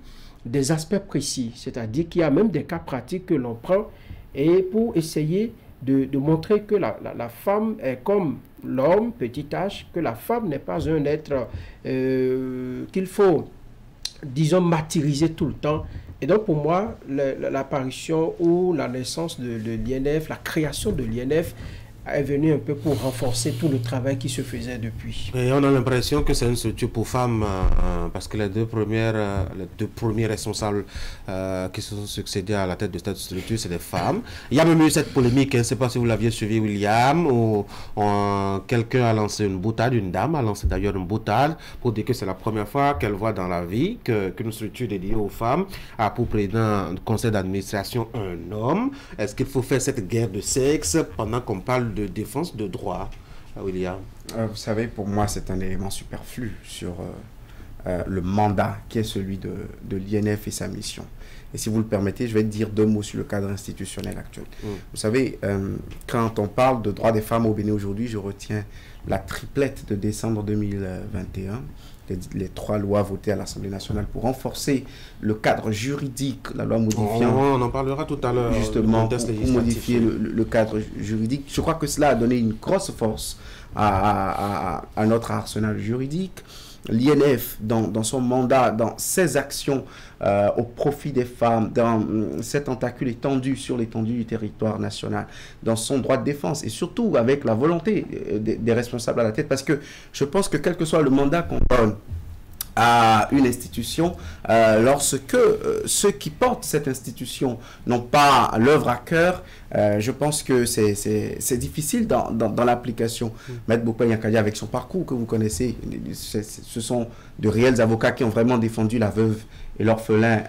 des aspects précis. C'est-à-dire qu'il y a même des cas pratiques que l'on prend et pour essayer de montrer que la femme est comme l'homme, petit h, que la femme n'est pas un être qu'il faut, disons, martyriser tout le temps. Et donc pour moi, l'apparition ou la naissance de l'INF, la création de l'INF, est venu un peu pour renforcer tout le travail qui se faisait depuis. Et on a l'impression que c'est une structure pour femmes, parce que les deux premiers responsables qui se sont succédés à la tête de cette structure, c'est des femmes. Il y a même eu cette polémique, je ne sais pas si vous l'aviez suivi, William, où quelqu'un a lancé une boutade, une dame a lancé d'ailleurs une boutade pour dire que c'est la première fois qu'elle voit dans la vie qu'une structure dédiée aux femmes a pour président du conseil d'administration un homme. Est-ce qu'il faut faire cette guerre de sexe pendant qu'on parle de défense de droits, William? Vous savez, pour moi, c'est un élément superflu sur le mandat qui est celui de l'INF et sa mission. Et si vous le permettez, je vais dire 2 mots sur le cadre institutionnel actuel. Vous savez, quand on parle de droits des femmes au Bénin aujourd'hui, je retiens la triplette de décembre 2021, les 3 lois votées à l'Assemblée nationale pour renforcer le cadre juridique, la loi modifiant... On en parlera tout à l'heure. Justement, pour modifier le cadre juridique. Je crois que cela a donné une grosse force à notre arsenal juridique. L'INF, dans son mandat, dans ses actions au profit des femmes, dans ses tentacules étendus sur l'étendue du territoire national, dans son droit de défense et surtout avec la volonté des responsables à la tête, parce que je pense que quel que soit le mandat qu'on donne à une institution, lorsque ceux qui portent cette institution n'ont pas l'œuvre à cœur, je pense que c'est difficile dans l'application. Maître Bokpa Nyakadi, avec son parcours que vous connaissez, ce sont de réels avocats qui ont vraiment défendu la veuve et l'orphelin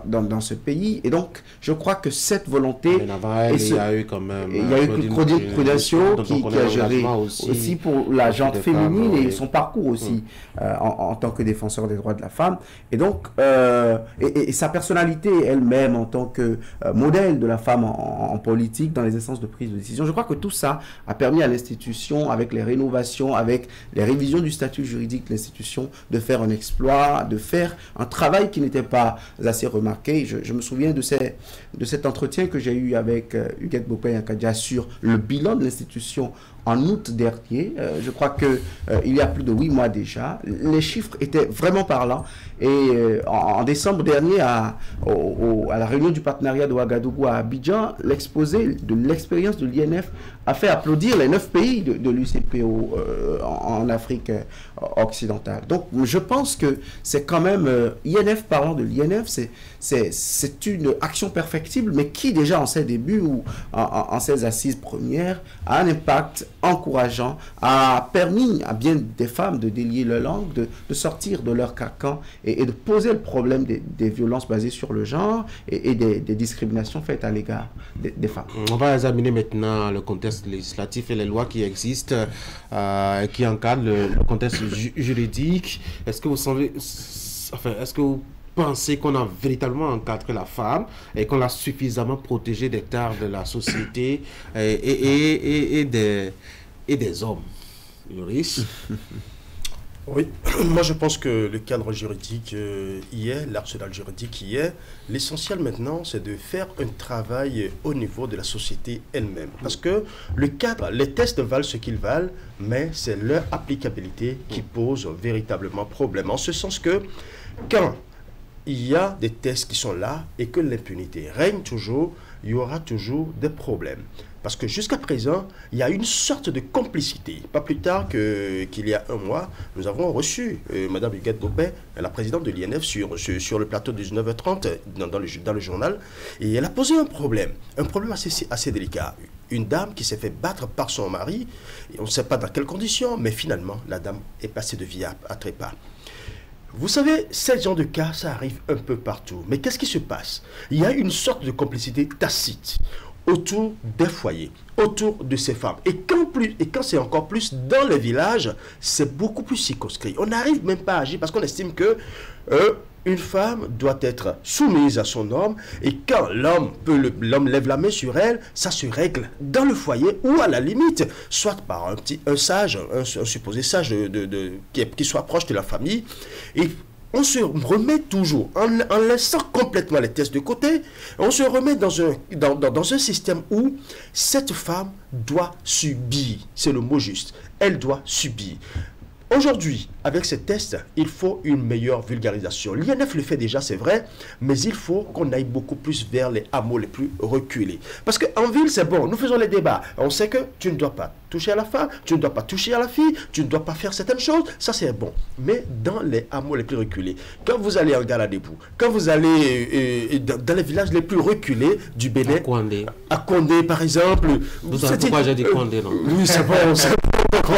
dans ce pays. Et donc, je crois que cette volonté... il y a eu quand même... Il y a eu Claudine Prudencio qui a géré aussi pour la gente féminine et son parcours aussi en tant que défenseur des droits de la femme. Et donc, et sa personnalité elle-même en tant que modèle de la femme en politique, dans les instances de prise de décision. Je crois que tout ça a permis à l'institution, avec les rénovations, avec les révisions du statut juridique de l'institution, de faire un exploit, de faire un travail qui n'était pas assez remarqué. Je me souviens de cet entretien que j'ai eu avec Huguette Bokpa-Yankadia sur le bilan de l'institution en août dernier. Je crois qu'il y a plus de 8 mois déjà. Les chiffres étaient vraiment parlants. Et en décembre dernier, à la réunion du partenariat de Ouagadougou à Abidjan, l'exposé de l'expérience de l'INF a fait applaudir les 9 pays de l'UCPO en Afrique occidentale. Donc je pense que c'est quand même, INF, parlant de l'INF, c'est une action perfectible, mais qui déjà en ses débuts ou en ses assises premières a un impact encourageant, a permis à bien des femmes de délier leur langue, de sortir de leur carcan et de poser le problème des violences basées sur le genre et des discriminations faites à l'égard des femmes. On va examiner maintenant le contexte législatif et les lois qui existent, qui encadrent le contexte juridique. Est-ce que vous savez, est-ce que vous pensez qu'on a véritablement encadré la femme et qu'on l'a suffisamment protégée des tares de la société et des hommes, Loris? Oui, moi je pense que le cadre juridique y est, l'arsenal juridique y est. L'essentiel maintenant, c'est de faire un travail au niveau de la société elle-même. Parce que le cadre, les tests valent ce qu'ils valent, mais c'est leur applicabilité qui pose véritablement problème. En ce sens que quand il y a des tests qui sont là et que l'impunité règne toujours, il y aura toujours des problèmes. Parce que jusqu'à présent, il y a une sorte de complicité. Pas plus tard qu'il y a un mois, nous avons reçu Mme Huguette Bokpa, la présidente de l'INF, sur le plateau de 19h30 dans le journal. Et elle a posé un problème assez délicat. Une dame qui s'est fait battre par son mari, et on ne sait pas dans quelles conditions, mais finalement, la dame est passée de vie à trépas. Vous savez, ce genre de cas, ça arrive un peu partout. Mais qu'est-ce qui se passe? Il y a une sorte de complicité tacite autour des foyers, autour de ces femmes. Et quand c'est encore plus dans les villages, c'est beaucoup plus circonscrit. On n'arrive même pas à agir parce qu'on estime que une femme doit être soumise à son homme, et quand l'homme lève la main sur elle, ça se règle dans le foyer ou à la limite, soit par un supposé sage qui soit proche de la famille. Et on se remet toujours, en laissant complètement les tests de côté, on se remet dans un système où cette femme doit subir, c'est le mot juste, elle doit subir. Aujourd'hui, avec ces tests, il faut une meilleure vulgarisation. L'INF le fait déjà, c'est vrai, mais il faut qu'on aille beaucoup plus vers les hameaux les plus reculés. Parce qu'en ville, c'est bon, nous faisons les débats. On sait que tu ne dois pas toucher à la femme, tu ne dois pas toucher à la fille, tu ne dois pas faire certaines choses, ça c'est bon. Mais dans les hameaux les plus reculés, quand vous allez en Galadébou, quand vous allez dans les villages les plus reculés du Bénin, à Condé par exemple... Vous savez pourquoi j'ai dit Condé, non? Oui, c'est bon, c'est bon. Quand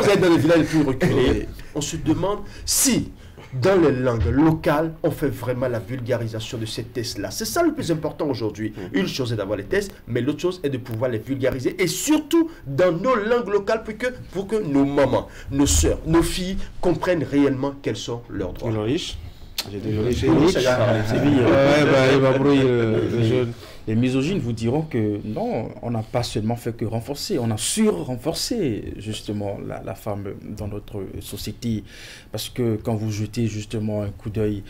vous êtes dans les villages les plus reculés, on se demande si, dans les langues locales, on fait vraiment la vulgarisation de ces tests-là. C'est ça le plus important aujourd'hui. Une chose est d'avoir les tests, mais l'autre chose est de pouvoir les vulgariser, et surtout dans nos langues locales, pour que nos mamans, nos soeurs, nos filles comprennent réellement quels sont leurs droits. Les misogynes vous diront que non, on n'a pas seulement fait que renforcer, on a sur-renforcé justement la femme dans notre société. Parce que quand vous jetez justement un coup d'œil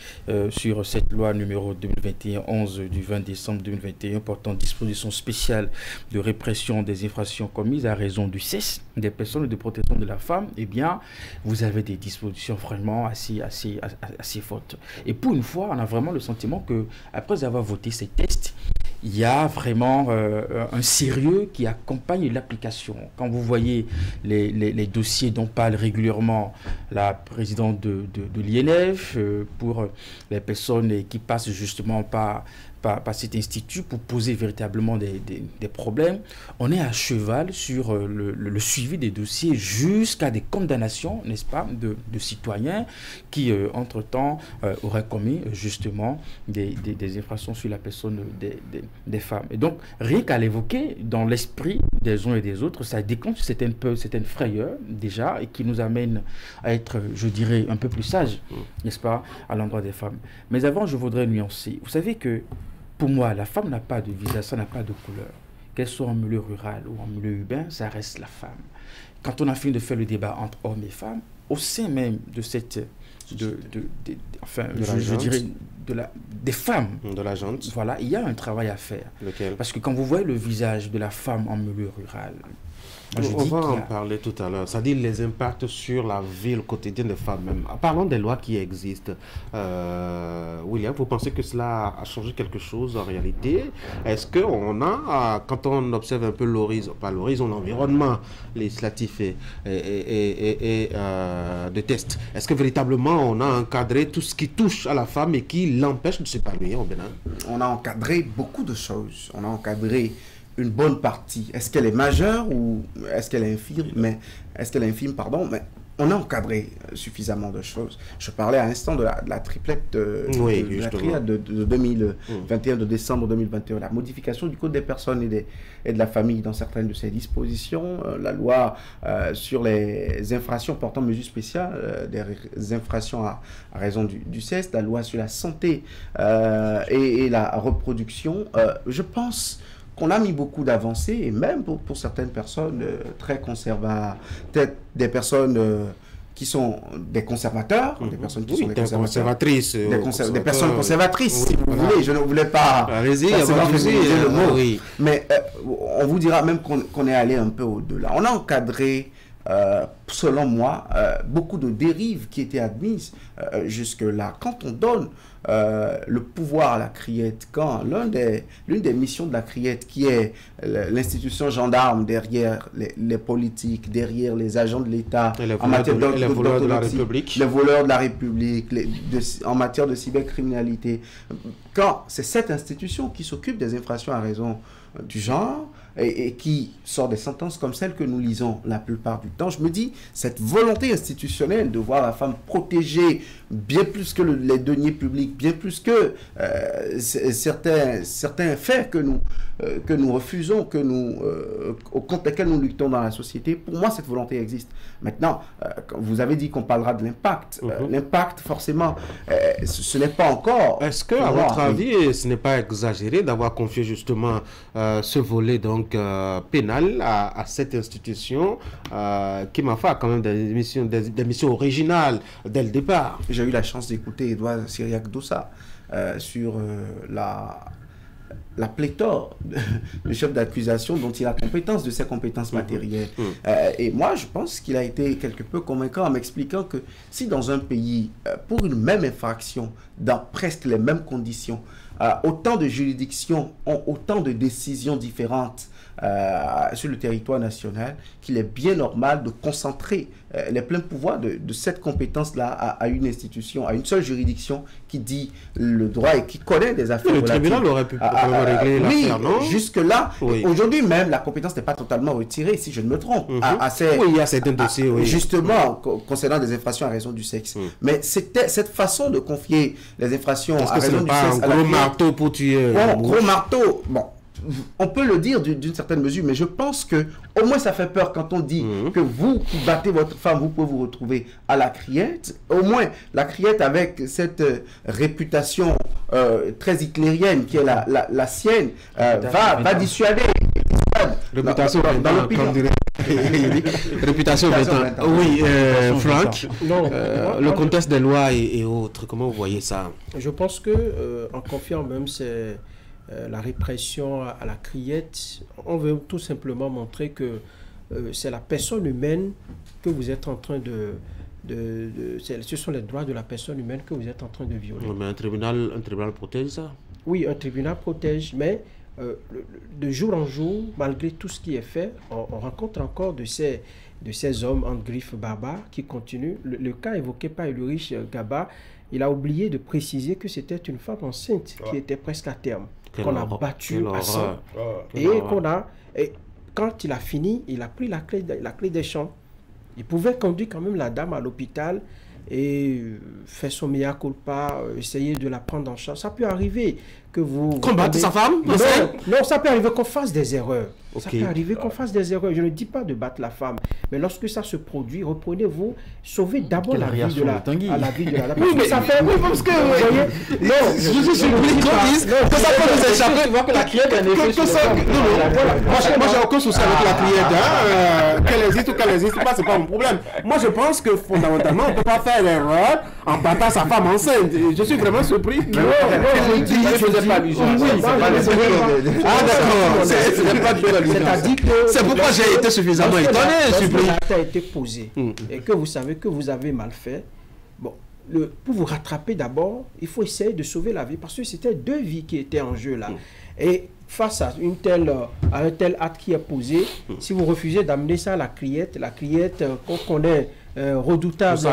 sur cette loi numéro 2021-11 du 20 décembre 2021 portant disposition spéciale de répression des infractions commises à raison du sexe des personnes de protection de la femme, eh bien, vous avez des dispositions vraiment assez fortes. Et pour une fois, on a vraiment le sentiment que après avoir voté ces tests, il y a vraiment un sérieux qui accompagne l'application. Quand vous voyez les dossiers dont parle régulièrement la présidente de l'INF pour les personnes qui passent justement par cet institut pour poser véritablement des problèmes, on est à cheval sur le suivi des dossiers jusqu'à des condamnations, n'est-ce pas, de citoyens qui, entre-temps, auraient commis justement des infractions sur la personne des femmes. Et donc, rien qu'à l'évoquer, dans l'esprit des uns et des autres, ça déclenche certaines frayeurs, déjà, et qui nous amène à être, je dirais, un peu plus sages, n'est-ce pas, à l'endroit des femmes. Mais avant, je voudrais nuancer. Vous savez que, pour moi, la femme n'a pas de visage, ça n'a pas de couleur. Qu'elle soit en milieu rural ou en milieu urbain, ça reste la femme. Quand on a fini de faire le débat entre hommes et femmes, au sein même de cette... je dirais des femmes. De la gente. Voilà, il y a un travail à faire. Lequel? Parce que quand vous voyez le visage de la femme en milieu rural, on va en parler tout à l'heure. C'est-à-dire les impacts sur la vie quotidienne des femmes même. Parlons des lois qui existent. William, vous pensez que cela a changé quelque chose en réalité? Est-ce qu'on a, quand on observe un peu l'horizon, pas l'horizon, l'environnement législatif et de tests, est-ce que véritablement on a encadré tout ce qui touche à la femme et qui l'empêche de s'épanouir au Bénin? On a encadré beaucoup de choses. On a encadré une bonne partie. Est-ce qu'elle est majeure ou est-ce qu'elle est infime? Mais on a encadré suffisamment de choses. Je parlais à l'instant de la triplette de 2021, de décembre 2021, la modification du Code des personnes et de la famille dans certaines de ses dispositions, la loi sur les infractions portant mesures spéciales, des infractions à raison du sexe, la loi sur la santé et la reproduction. Je pense qu'on a mis beaucoup d'avancées, et même pour certaines personnes très conservateurs, peut-être des personnes qui sont des conservateurs, des personnes qui sont des conservatrices, des personnes conservatrices, si vous voulez. Je ne voulais pas le mot, mais on vous dira même qu'on est allé un peu au-delà. On a encadré, selon moi, beaucoup de dérives qui étaient admises jusque-là. Quand on donne le pouvoir à la criette, quand l'une des missions de la criette, qui est l'institution gendarme derrière les politiques, derrière les agents de l'État, en matière les voleurs de la République, les voleurs de la République, en matière de cybercriminalité, quand c'est cette institution qui s'occupe des infractions à raison du genre et qui sort des sentences comme celles que nous lisons la plupart du temps, je me dis, cette volonté institutionnelle de voir la femme protégée bien plus que les deniers publics, bien plus que certains faits que nous refusons, contre lesquels nous luttons dans la société, pour moi cette volonté existe. Maintenant, vous avez dit qu'on parlera de l'impact. L'impact, forcément, ce n'est pas encore... Est-ce que, à votre avis, ce n'est pas exagéré d'avoir confié justement ce volet donc pénal à cette institution qui, ma foi, parfois quand même des émissions originales dès le départ. J'ai eu la chance d'écouter Edouard Syriac-Doussa sur la pléthore de chefs d'accusation dont il a compétence, de ses compétences matérielles. Et moi, je pense qu'il a été quelque peu convaincant en m'expliquant que si dans un pays, pour une même infraction, dans presque les mêmes conditions, autant de juridictions ont autant de décisions différentes sur le territoire national, qu'il est bien normal de concentrer les pleins pouvoirs de cette compétence-là à une institution, à une seule juridiction qui dit le droit et qui connaît des affaires. Le tribunal aurait pu régler l'affaire, non? Jusque-là. Aujourd'hui même, la compétence n'est pas totalement retirée, si je ne me trompe. Oui, il y a certains dossiers, justement, concernant des infractions à raison du sexe. Mais c'était cette façon de confier les infractions à raison du sexe. Un gros marteau pour tuer. Gros marteau, bon. On peut le dire d'une certaine mesure, mais je pense que au moins ça fait peur quand on dit que vous qui battez votre femme, vous pouvez vous retrouver à la criette. Au moins la criette avec cette réputation très hitlérienne qui est la sienne va dissuader. Réputation dans l'opinion. Réputation oui, Franck, le contexte des lois et autres, comment vous voyez ça? Je pense que on confirme même c'est la répression à la criette. On veut tout simplement montrer que c'est la personne humaine que vous êtes en train ce sont les droits de la personne humaine que vous êtes en train de violer. Mais un tribunal protège ça? Oui, un tribunal protège, mais de jour en jour, malgré tout ce qui est fait, on rencontre encore de ces hommes en griffe barbares qui continuent. Le cas évoqué par Ulrich Gaba, il a oublié de préciser que c'était une femme enceinte qui était presque à terme, qu'on a battue à sang. Et quand il a fini, il a pris la clé des champs. Il pouvait conduire quand même la dame à l'hôpital et faire son mea culpa, essayer de la prendre en charge. Ça peut arriver que vous... Combattre sa femme? Non, ça peut arriver qu'on fasse des erreurs. Ça peut arriver qu'on fasse des erreurs. Je ne dis pas de battre la femme, mais lorsque ça se produit, reprenez-vous, sauvez d'abord la vie de la dame. Oui, mais ça fait... Oui, parce que... Non, je suis surpris qu'on dise que ça peut nous échapper. Tu vois que la criette a un effet sur ça. Moi, j'ai aucun souci avec la criette. Qu'elle existe ou qu'elle n'existe pas, c'est pas mon problème. Moi, je pense que fondamentalement, on ne peut pas faire l'erreur en battant sa femme enceinte. Je suis vraiment surpris. C'est pourquoi j'ai été suffisamment étonné. Lorsque l'acte a été posé et que vous savez que vous avez mal fait, bon, pour vous rattraper d'abord, il faut essayer de sauver la vie parce que c'était 2 vies qui étaient en jeu là. Et face à un tel acte qui est posé, si vous refusez d'amener ça à la criette qu'on connaît redoutable.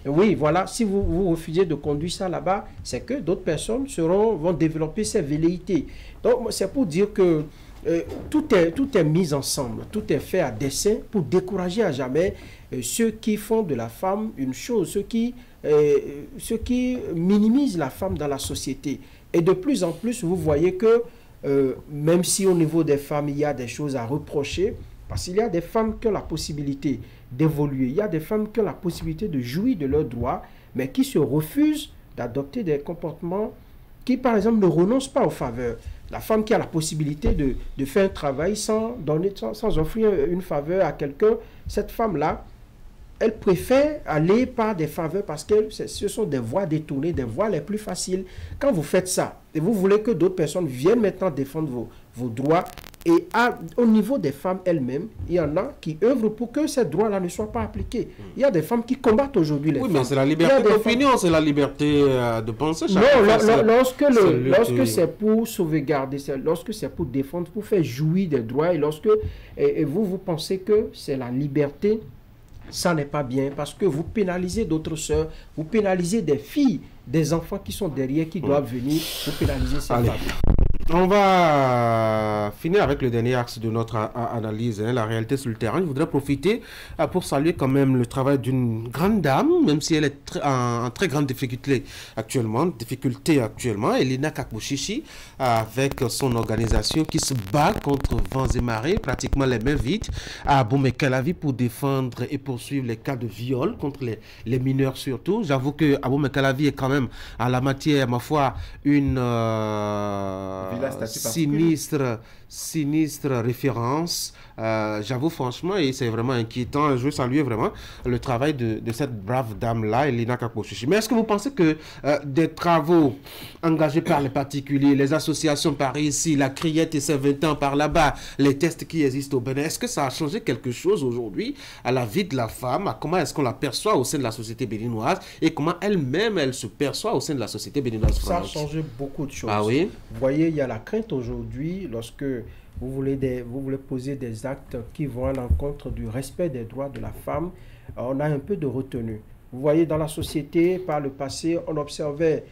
Oui, voilà. Si vous refusez de conduire ça là-bas, c'est que d'autres personnes vont développer ces velléités. Donc, c'est pour dire que tout est mis ensemble, tout est fait à dessein pour décourager à jamais ceux qui font de la femme une chose, ceux qui minimisent la femme dans la société. Et de plus en plus, vous voyez que même si au niveau des femmes, il y a des choses à reprocher, parce qu'il y a des femmes qui ont la possibilité d'évoluer, il y a des femmes qui ont la possibilité de jouir de leurs droits, mais qui se refusent d'adopter des comportements qui, par exemple, ne renoncent pas aux faveurs. La femme qui a la possibilité de faire un travail sans offrir une faveur à quelqu'un, cette femme-là, elle préfère aller par des faveurs parce que ce sont des voies détournées, des voies les plus faciles. Quand vous faites ça, et vous voulez que d'autres personnes viennent maintenant défendre vos droits, et au niveau des femmes elles-mêmes, il y en a qui œuvrent pour que ces droits-là ne soient pas appliqués. Il y a des femmes qui combattent aujourd'hui les femmes. Oui, mais c'est la liberté d'opinion, c'est la liberté de penser. Non, lorsque c'est pour sauvegarder, lorsque c'est pour défendre, pour faire jouir des droits, et lorsque vous pensez que c'est la liberté, ça n'est pas bien, parce que vous pénalisez d'autres sœurs, vous pénalisez des filles, des enfants qui sont derrière, qui doivent venir, vous pénalisez ces femmes. On va finir avec le dernier axe de notre analyse, la réalité sur le terrain. Je voudrais profiter pour saluer quand même le travail d'une grande dame, même si elle est en très grande difficulté actuellement, Elina Kakbouchichi, avec son organisation qui se bat contre vents et marées, pratiquement les mains vides, à Abomey-Calavi pour défendre et poursuivre les cas de viol contre les mineurs surtout. J'avoue que Abomey-Calavi est quand même, en la matière, ma foi, une sinistre référence. J'avoue franchement, et c'est vraiment inquiétant. Je veux saluer vraiment le travail de cette brave dame-là, Elina Kaposhishi. Mais est-ce que vous pensez que des travaux engagés par les particuliers, les associations par ici, la Criette et ses 20 ans par là-bas, les tests qui existent au Bénin, est-ce que ça a changé quelque chose aujourd'hui à la vie de la femme, à comment est-ce qu'on la perçoit au sein de la société béninoise et comment elle-même, elle se perçoit au sein de la société béninoise? Ça a changé beaucoup de choses. Ah oui? Vous voyez, il y a la crainte aujourd'hui lorsque vous voulez poser des actes qui vont à l'encontre du respect des droits de la femme. On a un peu de retenue. Vous voyez, dans la société, par le passé, on observait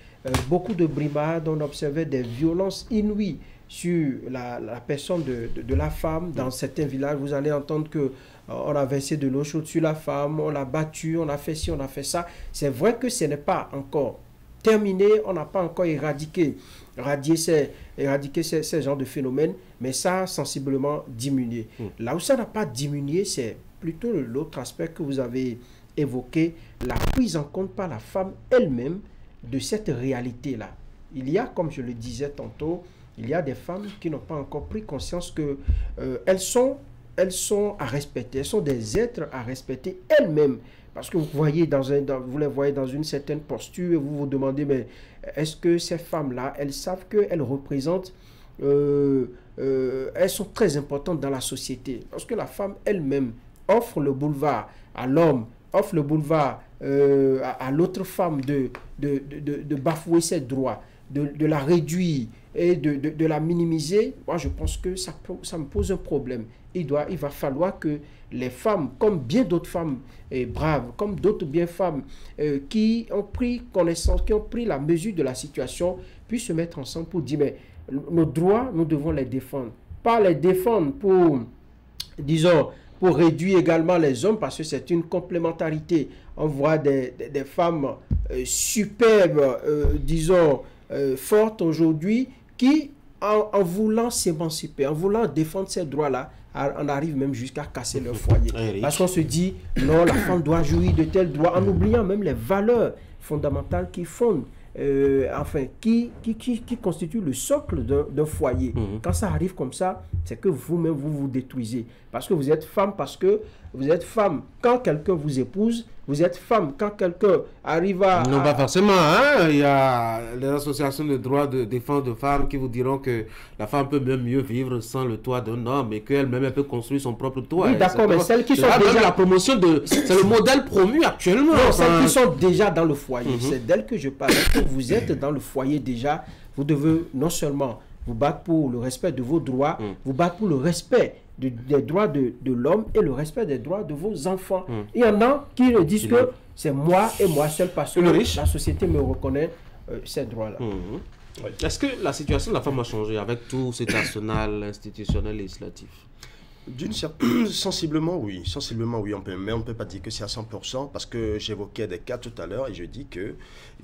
beaucoup de brimades, on observait des violences inouïes sur la personne de la femme. Dans certains villages, vous allez entendre que on a versé de l'eau chaude sur la femme, on l'a battue, on a fait ci, on a fait ça. C'est vrai que ce n'est pas encore terminé, on n'a pas encore éradiqué ces genres de phénomènes, mais ça a sensiblement diminué. Là où ça n'a pas diminué, c'est plutôt l'autre aspect que vous avez évoqué, la prise en compte par la femme elle-même de cette réalité-là. Il y a, comme je le disais tantôt, il y a des femmes qui n'ont pas encore pris conscience que elles sont à respecter, elles sont des êtres à respecter elles-mêmes. Parce que vous les voyez dans une certaine posture et vous vous demandez, mais est-ce que ces femmes-là, elles savent qu'elles représentent, elles sont très importantes dans la société. Parce que la femme elle-même offre le boulevard à l'homme, offre le boulevard à l'autre femme de bafouer ses droits, de la réduire et de la minimiser. Moi, je pense que ça me pose un problème. Il va falloir que les femmes, comme bien d'autres femmes braves, comme d'autres bien femmes qui ont pris connaissance, qui ont pris la mesure de la situation, puissent se mettre ensemble pour dire, mais nos droits, nous devons les défendre. Pas les défendre pour, disons, pour réduire également les hommes, parce que c'est une complémentarité. On voit des femmes superbes, disons, fortes aujourd'hui, qui, en voulant s'émanciper, en voulant défendre ces droits-là, on arrive même jusqu'à casser leur foyer. Parce qu'on se dit, non, la femme doit jouir de tels droits, en oubliant même les valeurs fondamentales qui fondent, qui constituent le socle d'un foyer. Quand ça arrive comme ça, c'est que vous-même, vous détruisez. Parce que vous êtes femme, quand quelqu'un vous épouse, vous êtes femme quand quelqu'un arrive à... Non, pas forcément. Hein? Il y a les associations de droits de défense de femmes qui vous diront que la femme peut même mieux vivre sans le toit d'un homme et qu'elle-même elle peut construire son propre toit. Oui, d'accord, mais celles qui sont déjà... la promotion de... C'est le modèle promu actuellement. Non, celles qui sont déjà dans le foyer. C'est d'elles que je parle. Que vous êtes dans le foyer déjà, vous devez non seulement vous battre pour le respect de vos droits, vous battre pour le respect des droits de l'homme et le respect des droits de vos enfants. Il y en a qui disent que c'est moi et moi seul parce que la société me reconnaît ces droits-là. Est-ce que la situation de la femme a changé avec tout cet arsenal institutionnel et législatif? Sensiblement oui, mais on ne peut pas dire que c'est à 100% parce que j'évoquais des cas tout à l'heure et je dis qu'il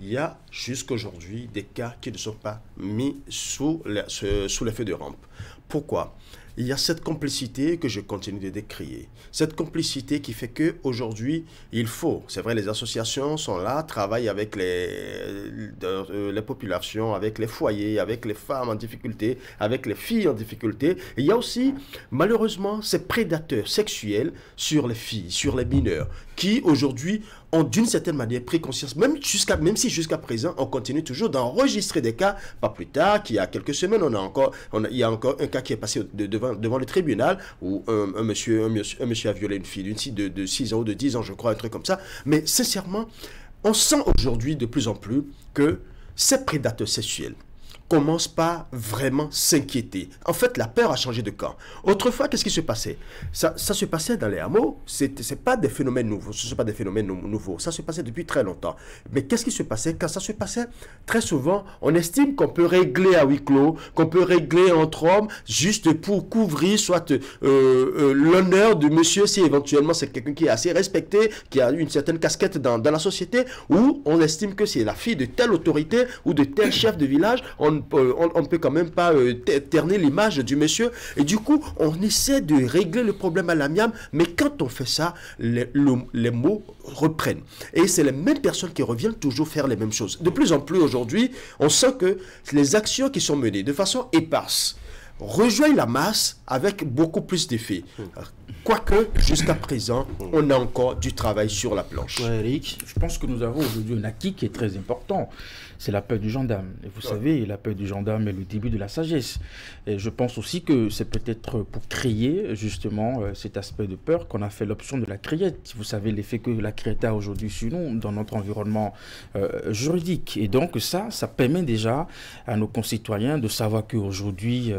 y a jusqu'aujourd'hui des cas qui ne sont pas mis sous les feux de rampe. Pourquoi? Il y a cette complicité que je continue de décrier. Cette complicité qui fait qu'aujourd'hui, il faut, c'est vrai, les associations sont là, travaillent avec les populations, avec les foyers, avec les femmes en difficulté, avec les filles en difficulté. Et il y a aussi, malheureusement, ces prédateurs sexuels sur les filles, sur les mineurs, qui aujourd'hui ont d'une certaine manière pris conscience, même si jusqu'à présent, on continue toujours d'enregistrer des cas, pas plus tard, qu'il y a quelques semaines, il y a encore un cas qui est passé devant le tribunal où un monsieur a violé une fille de 6 ans ou de 10 ans, je crois, un truc comme ça. Mais sincèrement, on sent aujourd'hui de plus en plus que ces prédateurs sexuels commence pas vraiment s'inquiéter. En fait, la peur a changé de camp. Autrefois, qu'est-ce qui se passait? Ça se passait dans les hameaux. C'est pas des phénomènes nouveaux. Ce ne sont pas des phénomènes nouveaux. Ça se passait depuis très longtemps. Mais qu'est-ce qui se passait? Quand ça se passait, très souvent, on estime qu'on peut régler à huis clos, qu'on peut régler entre hommes, juste pour couvrir soit l'honneur de monsieur, si éventuellement c'est quelqu'un qui est assez respecté, qui a une certaine casquette dans la société, ou on estime que c'est la fille de telle autorité ou de tel chef de village, on ne peut quand même pas terner l'image du monsieur. Et du coup, on essaie de régler le problème à l'amiable, mais quand on fait ça, les mots reprennent. Et c'est les mêmes personnes qui reviennent toujours faire les mêmes choses. De plus en plus aujourd'hui, on sent que les actions qui sont menées de façon éparse rejoignent la masse avec beaucoup plus d'effet. Quoique, jusqu'à présent, on a encore du travail sur la planche. Eric, je pense que nous avons aujourd'hui un acquis qui est très important. C'est la peur du gendarme. Et vous savez, la peur du gendarme est le début de la sagesse. Et je pense aussi que c'est peut-être pour créer justement cet aspect de peur qu'on a fait l'option de la criette. Vous savez l'effet que la criette a aujourd'hui sur nous, dans notre environnement juridique. Et donc ça permet déjà à nos concitoyens de savoir qu'aujourd'hui,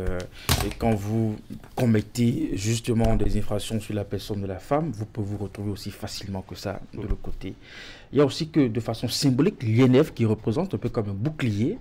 quand vous commettez justement des infractions sur la personne de la femme, vous pouvez vous retrouver aussi facilement que ça de l'autre côté. Il y a aussi que de façon symbolique, l'INF qui représente un peu comme un bouclier,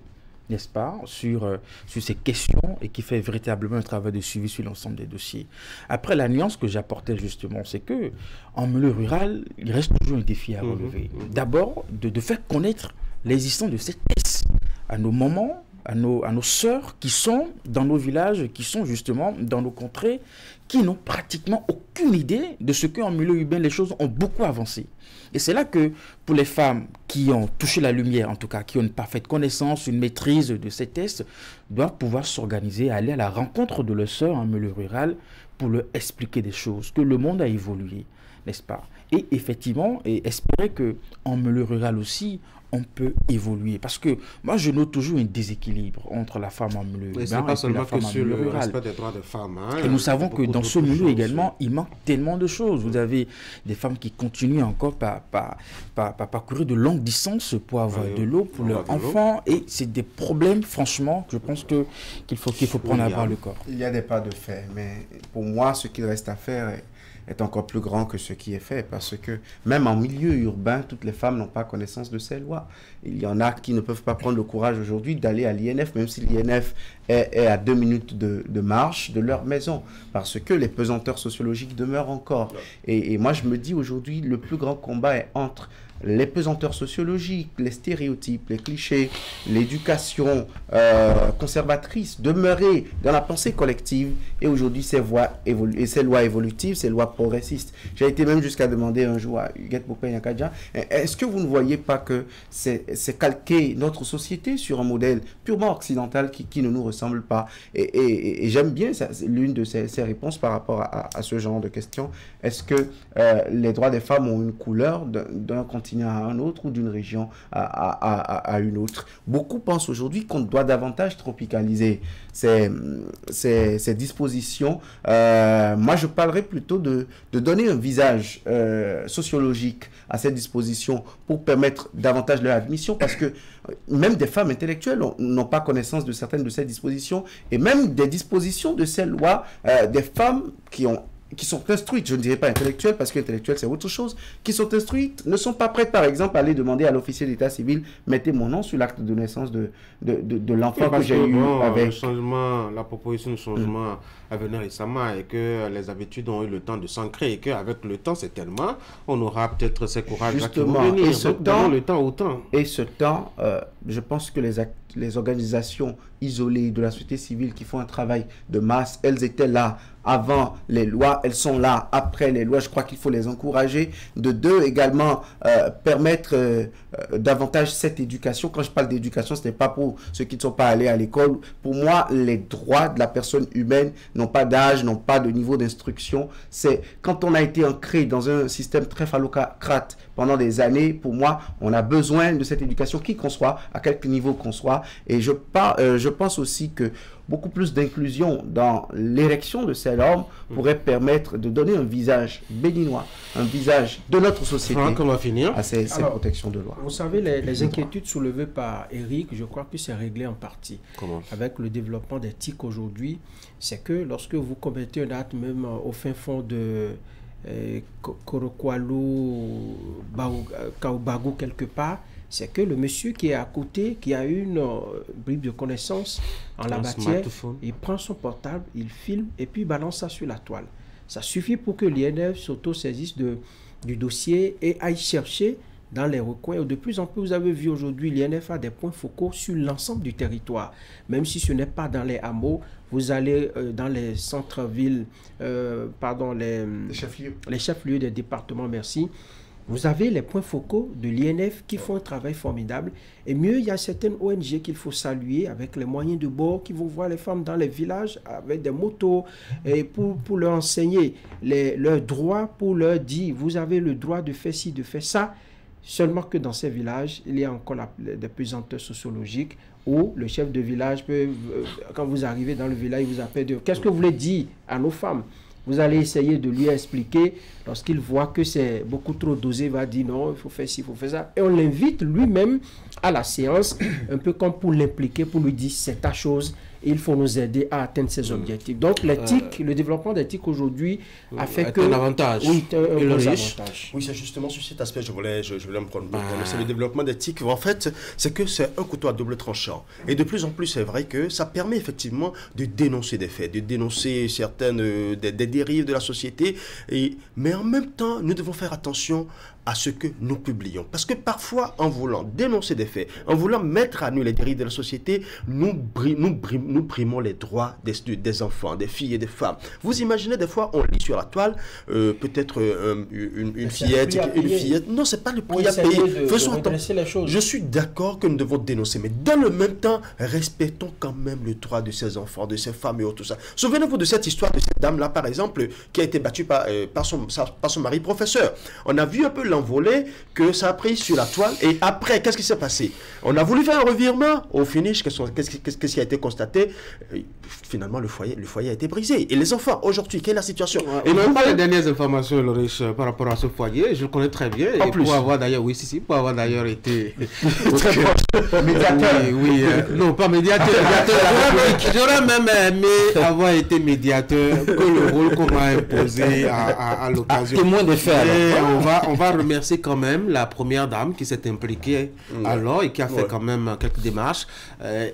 n'est-ce pas, sur ces questions et qui fait véritablement un travail de suivi sur l'ensemble des dossiers. Après, la nuance que j'apportais justement, c'est que en milieu rural, il reste toujours un défi à relever. D'abord, de faire connaître l'existence de ces tests à nos mamans, à nos sœurs qui sont dans nos villages, qui sont justement dans nos contrées, qui n'ont pratiquement aucune idée de ce qu'en milieu urbain, les choses ont beaucoup avancé. Et c'est là que, pour les femmes qui ont touché la lumière, en tout cas, qui ont une parfaite connaissance, une maîtrise de ces tests, doivent pouvoir s'organiser, aller à la rencontre de leurs sœurs en milieu rural pour leur expliquer des choses, que le monde a évolué, n'est-ce pas? Et effectivement, et espérer qu'en milieu rural aussi, on peut évoluer. Parce que moi, je note toujours un déséquilibre entre la femme en milieu urbain et la femme en milieu rural. Respect des droits des femmes, hein, et nous savons que dans ce milieu également, il manque tellement de choses. Vous avez des femmes qui continuent encore par parcourir de longues distances pour avoir de l'eau pour leurs enfants. Et c'est des problèmes, franchement, je pense qu'il faut prendre à bras le corps. Il y a des pas de fait, mais pour moi, ce qu'il reste à faire est encore plus grand que ce qui est fait, parce que même en milieu urbain, toutes les femmes n'ont pas connaissance de ces lois. Il y en a qui ne peuvent pas prendre le courage aujourd'hui d'aller à l'INF, même si l'INF est à 2 minutes de marche de leur maison, parce que les pesanteurs sociologiques demeurent encore. Et moi, je me dis aujourd'hui, le plus grand combat est entre les pesanteurs sociologiques, les stéréotypes, les clichés, l'éducation conservatrice, demeurer dans la pensée collective, et aujourd'hui ces lois évolutives, ces lois progressistes. J'ai été même jusqu'à demander un jour à Huguette Bopé-Nyakadja, est-ce que vous ne voyez pas que c'est calquer notre société sur un modèle purement occidental qui ne nous ressemble pas? Et j'aime bien l'une de ces réponses par rapport à ce genre de questions. Est-ce que les droits des femmes ont une couleur d'un continent à un autre ou d'une région à une autre? Beaucoup pensent aujourd'hui qu'on doit davantage tropicaliser ces dispositions. Moi, je parlerais plutôt de donner un visage sociologique à ces dispositions pour permettre davantage leur admission, parce que même des femmes intellectuelles n'ont pas connaissance de certaines de ces dispositions, et même des dispositions de ces lois, des femmes qui sont instruites, je ne dirais pas intellectuelles, parce qu'intellectuelles c'est autre chose, qui sont instruites, ne sont pas prêtes par exemple à aller demander à l'officier d'état civil, mettez mon nom sur l'acte de naissance de l'enfant que j'ai eu avec... La proposition de changement à venir récemment, et que les habitudes ont eu le temps de s'ancrer, et qu'avec le temps c'est tellement, on aura peut-être ces courages-là qui vont venir. Et ce temps, le temps au temps. Et ce temps, je pense que les organisations isolées de la société civile qui font un travail de masse, elles étaient là avant les lois, elles sont là après les lois. Je crois qu'il faut les encourager. De deux, également, permettre davantage cette éducation. Quand je parle d'éducation, ce n'est pas pour ceux qui ne sont pas allés à l'école. Pour moi, les droits de la personne humaine n'ont pas d'âge, n'ont pas de niveau d'instruction. C'est quand on a été ancré dans un système très phallocrate pendant des années, pour moi, on a besoin de cette éducation, qui qu'on soit, à quelque niveau qu'on soit. Et je pense aussi que beaucoup plus d'inclusion dans l'érection de ces normes pourrait permettre de donner un visage béninois, un visage de notre société à ces protections de loi. Vous savez, les inquiétudes soulevées par Eric, je crois que c'est réglé en partie. Comment? Avec le développement des TIC aujourd'hui, c'est que lorsque vous commettez un acte même au fin fond de Korokwalo, Kaoubagou quelque part, c'est que le monsieur qui est à côté, qui a une bribe de connaissance en la matière, il prend son portable, il filme et puis il balance ça sur la toile. Ça suffit pour que l'INF s'auto-saisisse du dossier et aille chercher dans les recoins. De plus en plus, vous avez vu aujourd'hui, l'INF a des points focaux sur l'ensemble du territoire. Même si ce n'est pas dans les hameaux, vous allez dans les centres-villes, les chefs-lieux des départements, merci. Vous avez les points focaux de l'INF qui font un travail formidable. Et mieux, il y a certaines ONG qu'il faut saluer avec les moyens de bord qui vont voir les femmes dans les villages avec des motos et pour leur enseigner leurs droits, pour leur dire, vous avez le droit de faire ci, de faire ça. Seulement que dans ces villages, il y a encore des pesanteurs sociologiques où le chef de village peut, quand vous arrivez dans le village, il vous appelle de qu'est-ce que vous voulez dire à nos femmes? Vous allez essayer de lui expliquer. Lorsqu'il voit que c'est beaucoup trop dosé, il va dire non, il faut faire ci, il faut faire ça. Et on l'invite lui-même à la séance, un peu comme pour l'impliquer, pour lui dire c'est ta chose. Et il faut nous aider à atteindre ces objectifs. Donc l'éthique, le développement d'éthique aujourd'hui a fait que... un avantage. Oui, et le riche. Oui, c'est justement sur cet aspect je voulais me prendre. C'est le développement d'éthique. En fait, c'est que c'est un couteau à double tranchant. Et de plus en plus, c'est vrai que ça permet effectivement de dénoncer des faits, de dénoncer certaines des dérives de la société. Mais en même temps, nous devons faire attention à ce que nous publions. Parce que parfois, en voulant dénoncer des faits, en voulant mettre à nu les dérives de la société, nous brimons les droits des enfants, des filles et des femmes. Vous imaginez, des fois, on lit sur la toile, peut-être une fillette. Non, c'est pas le prix à payer. Faisons attention. Je suis d'accord que nous devons dénoncer, mais dans le même temps, respectons quand même le droit de ces enfants, de ces femmes et tout ça. Souvenez-vous de cette histoire de cette dame-là, par exemple, qui a été battue par son mari professeur. On a vu un peu l'envolée que ça a pris sur la toile. Et après, qu'est-ce qui s'est passé? On a voulu faire un revirement. Au finish, qu'est-ce qui a été constaté? Finalement, le foyer a été brisé. Et les enfants, aujourd'hui, quelle est la situation? Et même pas les dernières informations, le riche, par rapport à ce foyer, je le connais très bien. Et pour avoir d'ailleurs, pour avoir d'ailleurs été très proche, médiateur. Oui, non, pas médiateur, j'aurais même aimé avoir été médiateur que le rôle qu'on m'a imposé à l'occasion. Témoin de faire. On va remercier quand même la première dame qui s'est impliquée alors et qui a fait quand même quelques démarches.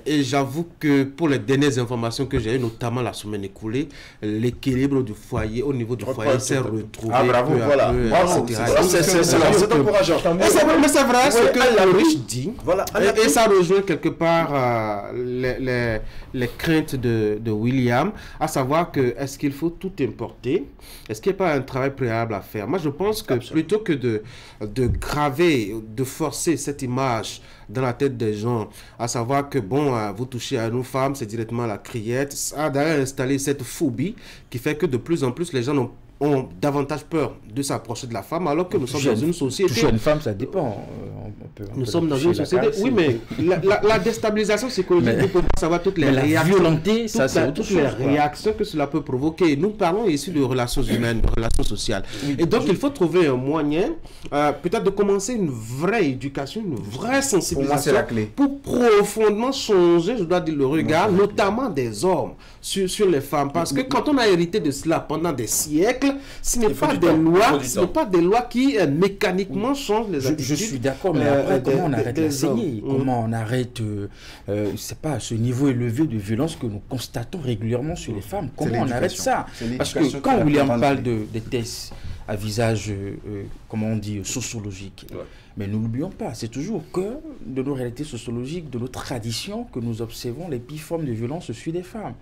Et j'avoue que pour les dernières informations que j'ai eues, notamment la semaine écoulée, l'équilibre du foyer, au niveau du foyer, s'est retrouvé. Ah bravo, voilà. C'est encourageant. Mais c'est vrai, ce que la riche dit. Voilà. Et ça rejoint quelque part les craintes de William, à savoir que est-ce qu'il faut tout importer? Est-ce qu'il n'y a pas un travail préalable à faire? Moi, je pense que plutôt que de graver, de forcer cette image dans la tête des gens, à savoir que bon, vous touchez à nos femmes, c'est directement la criette, ça a d'ailleurs installé cette phobie qui fait que de plus en plus les gens ont davantage peur de s'approcher de la femme, alors que nous sommes dans une société... Toucher une femme, ça dépend. Nous sommes dans une société... Oui, mais la déstabilisation psychologique, vous pouvez savoir toutes les réactions... Violenter, ça c'est autre chose. Toutes les réactions que cela peut provoquer. Nous parlons ici de relations humaines, de relations sociales. Et donc, il faut trouver un moyen, peut-être de commencer une vraie éducation, une vraie sensibilisation, pour profondément changer, je dois dire, le regard, notamment des hommes, sur les femmes. Parce que quand on a hérité de cela pendant des siècles, ce n'est pas des lois qui mécaniquement changent les attitudes. Je suis d'accord, mais après, comment on arrête la saignée? Comment on arrête c'est pas ce niveau élevé de violence que nous constatons régulièrement sur les femmes? Comment on arrête ça? Parce que quand William parle des tests à visage, comment on dit, sociologique, mais nous n'oublions pas, c'est toujours que de nos réalités sociologiques, de nos traditions, que nous observons les pires formes de violence sur des femmes.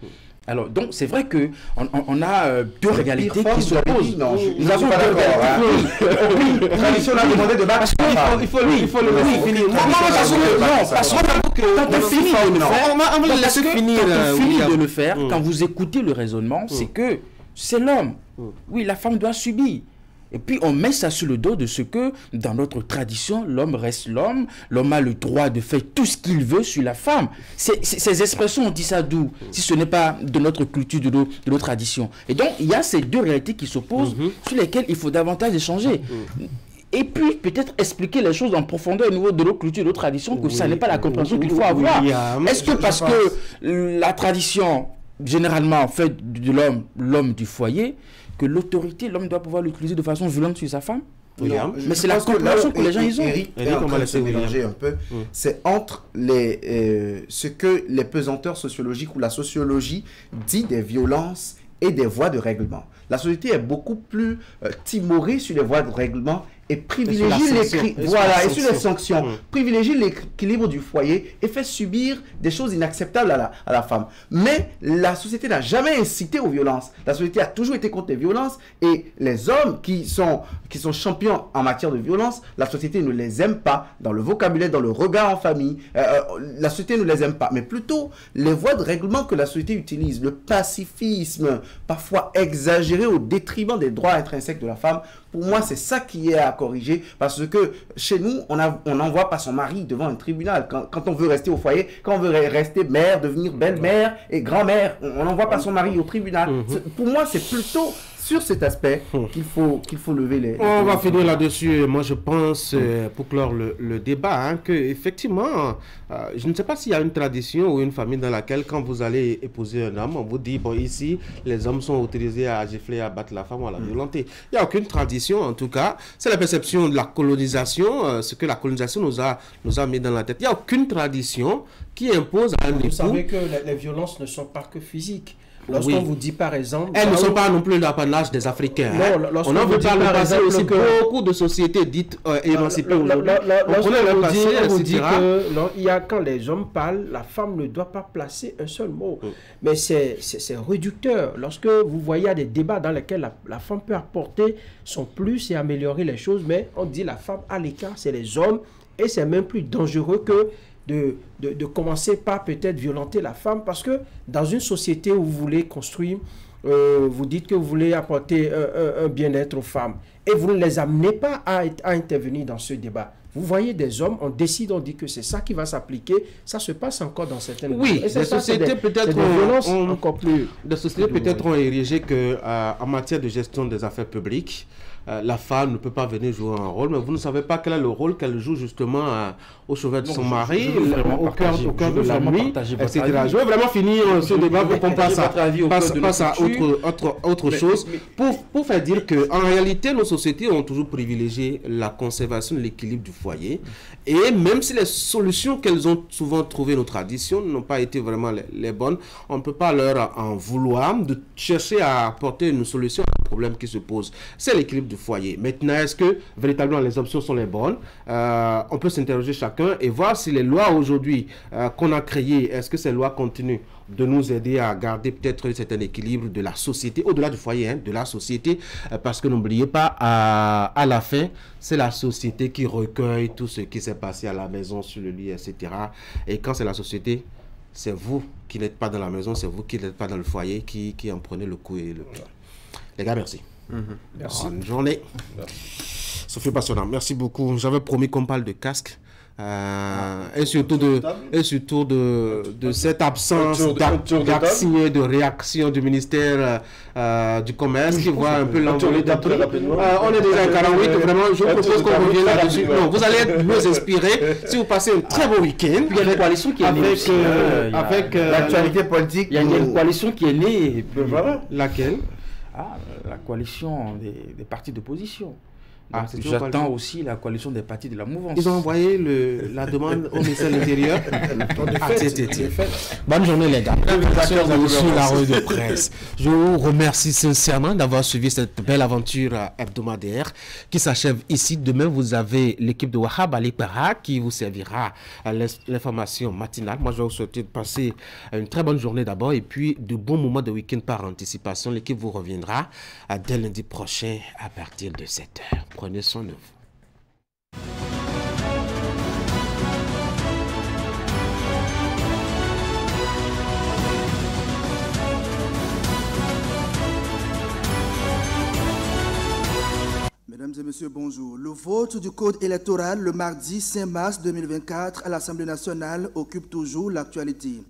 Alors, donc, c'est vrai qu'on a deux réalités qui s'opposent. Nous avons deux réalités. Oui, tradition a demandé de battre. Il faut le finir. Parce que quand on finit de le faire, on va laisser finir de le faire, quand vous écoutez le raisonnement, c'est que c'est l'homme. Oui, la femme doit subir. Et puis on met ça sur le dos de ce que, dans notre tradition, l'homme reste l'homme, l'homme a le droit de faire tout ce qu'il veut sur la femme. Ces expressions, on dit ça d'où? Si ce n'est pas de notre culture, de nos traditions. Et donc, il y a ces deux réalités qui s'opposent, sur lesquelles il faut davantage échanger. Et puis, peut-être expliquer les choses en profondeur au niveau de nos cultures, de nos traditions, que ça n'est pas la compréhension qu'il faut avoir. Est-ce que parce que la tradition, généralement, fait de l'homme du foyer, que l'autorité, l'homme doit pouvoir l'utiliser de façon violente sur sa femme? Mais c'est la compréhension que les gens ils ont. Eric est en train de se mélanger un peu. C'est entre ce que les pesanteurs sociologiques ou la sociologie dit des violences et des voies de règlement. La société est beaucoup plus timorée sur les voies de règlement et privilégie les sanctions, privilégie l'équilibre du foyer et fait subir des choses inacceptables à la femme. Mais la société n'a jamais incité aux violences. La société a toujours été contre les violences et les hommes qui sont champions en matière de violence, la société ne les aime pas dans le vocabulaire, dans le regard en famille. La société ne les aime pas, mais plutôt les voies de règlement que la société utilise, le pacifisme, parfois exagéré au détriment des droits intrinsèques de la femme. Pour moi, c'est ça qui est à corriger, parce que chez nous, on n'envoie pas son mari devant un tribunal. Quand on veut rester au foyer, quand on veut rester mère, devenir belle-mère et grand-mère, on n'envoie pas son mari au tribunal. Pour moi, c'est plutôt sur cet aspect qu'il faut lever les... On va finir là-dessus. Moi, je pense, pour clore le débat, qu'effectivement, je ne sais pas s'il y a une tradition ou une famille dans laquelle, quand vous allez épouser un homme, on vous dit, bon, ici, les hommes sont autorisés à gifler, à battre la femme ou à la violenter. Il n'y a aucune tradition, en tout cas. C'est la perception de la colonisation, ce que la colonisation nous a mis dans la tête. Il n'y a aucune tradition qui impose à un époux... Vous savez que les violences ne sont pas que physiques. Lorsqu'on vous dit par exemple... Elles ne sont pas non plus l'apanage des Africains. Non, on en veut pas le passé aussi. Beaucoup de sociétés dites émancipées aujourd'hui. On vous dit que quand les hommes parlent, la femme ne doit pas placer un seul mot. Mais c'est réducteur. Lorsque vous voyez des débats dans lesquels la femme peut apporter son plus et améliorer les choses, mais on dit la femme à l'écart, c'est les hommes, et c'est même plus dangereux que de commencer par peut-être violenter la femme, parce que dans une société où vous voulez construire, vous dites que vous voulez apporter un bien-être aux femmes et vous ne les amenez pas à intervenir dans ce débat. Vous voyez des hommes, on décide, on dit que c'est ça qui va s'appliquer. Ça se passe encore dans certaines... Oui, des sociétés peut-être ont érigé qu'en matière de gestion des affaires publiques, la femme ne peut pas venir jouer un rôle, mais vous ne savez pas quel est le rôle qu'elle joue justement au chevet de son mari, au cœur de la nuit, etc. Je veux vraiment finir ce débat pour qu'on passe à autre chose, pour faire dire qu'en réalité, nos sociétés ont toujours privilégié la conservation de l'équilibre du foyer, et même si les solutions qu'elles ont souvent trouvées, nos traditions, n'ont pas été vraiment les bonnes, on ne peut pas leur en vouloir de chercher à apporter une solution à un problème qui se pose. C'est l'équilibre du foyer. Maintenant, est-ce que véritablement les options sont les bonnes? On peut s'interroger chacun et voir si les lois aujourd'hui qu'on a créées, est-ce que ces lois continuent de nous aider à garder peut-être un certain équilibre de la société, au-delà du foyer, de la société, parce que n'oubliez pas, à la fin, c'est la société qui recueille tout ce qui s'est passé à la maison, sur le lit, etc. Et quand c'est la société, c'est vous qui n'êtes pas dans la maison, c'est vous qui n'êtes pas dans le foyer, qui en prenez le coup et le poids. Les gars, merci. Merci. Bonne journée. Merci. Ça fait passionnant. Merci beaucoup. J'avais promis qu'on parle de casque. Et surtout de cette absence d'action et de réaction du ministère du Commerce qui voit un peu l'envolée d'un prix. On est déjà à 48, vraiment, je vous propose qu'on revienne là-dessus. Non, vous allez être mieux inspiré si vous passez un très beau week-end. Il y a une coalition qui est née avec l'actualité politique. Il y a une coalition qui est née. Laquelle? La coalition des partis d'opposition. J'attends aussi la coalition des partis de la mouvance. Ils ont envoyé la demande au ministère de l'Intérieur. Bonne journée les gars. Sur la rue de presse. Je vous remercie sincèrement d'avoir suivi cette belle aventure hebdomadaire qui s'achève ici. Demain, vous avez l'équipe de Wahab Ali Para qui vous servira à l'information matinale. Moi, je vais vous souhaiter de passer une très bonne journée d'abord et puis de bons moments de week-end par anticipation. L'équipe vous reviendra dès lundi prochain à partir de 7h. Prenez soin de vous. Mesdames et messieurs, bonjour. Le vote du code électoral le mardi 5 mars 2024 à l'Assemblée nationale occupe toujours l'actualité.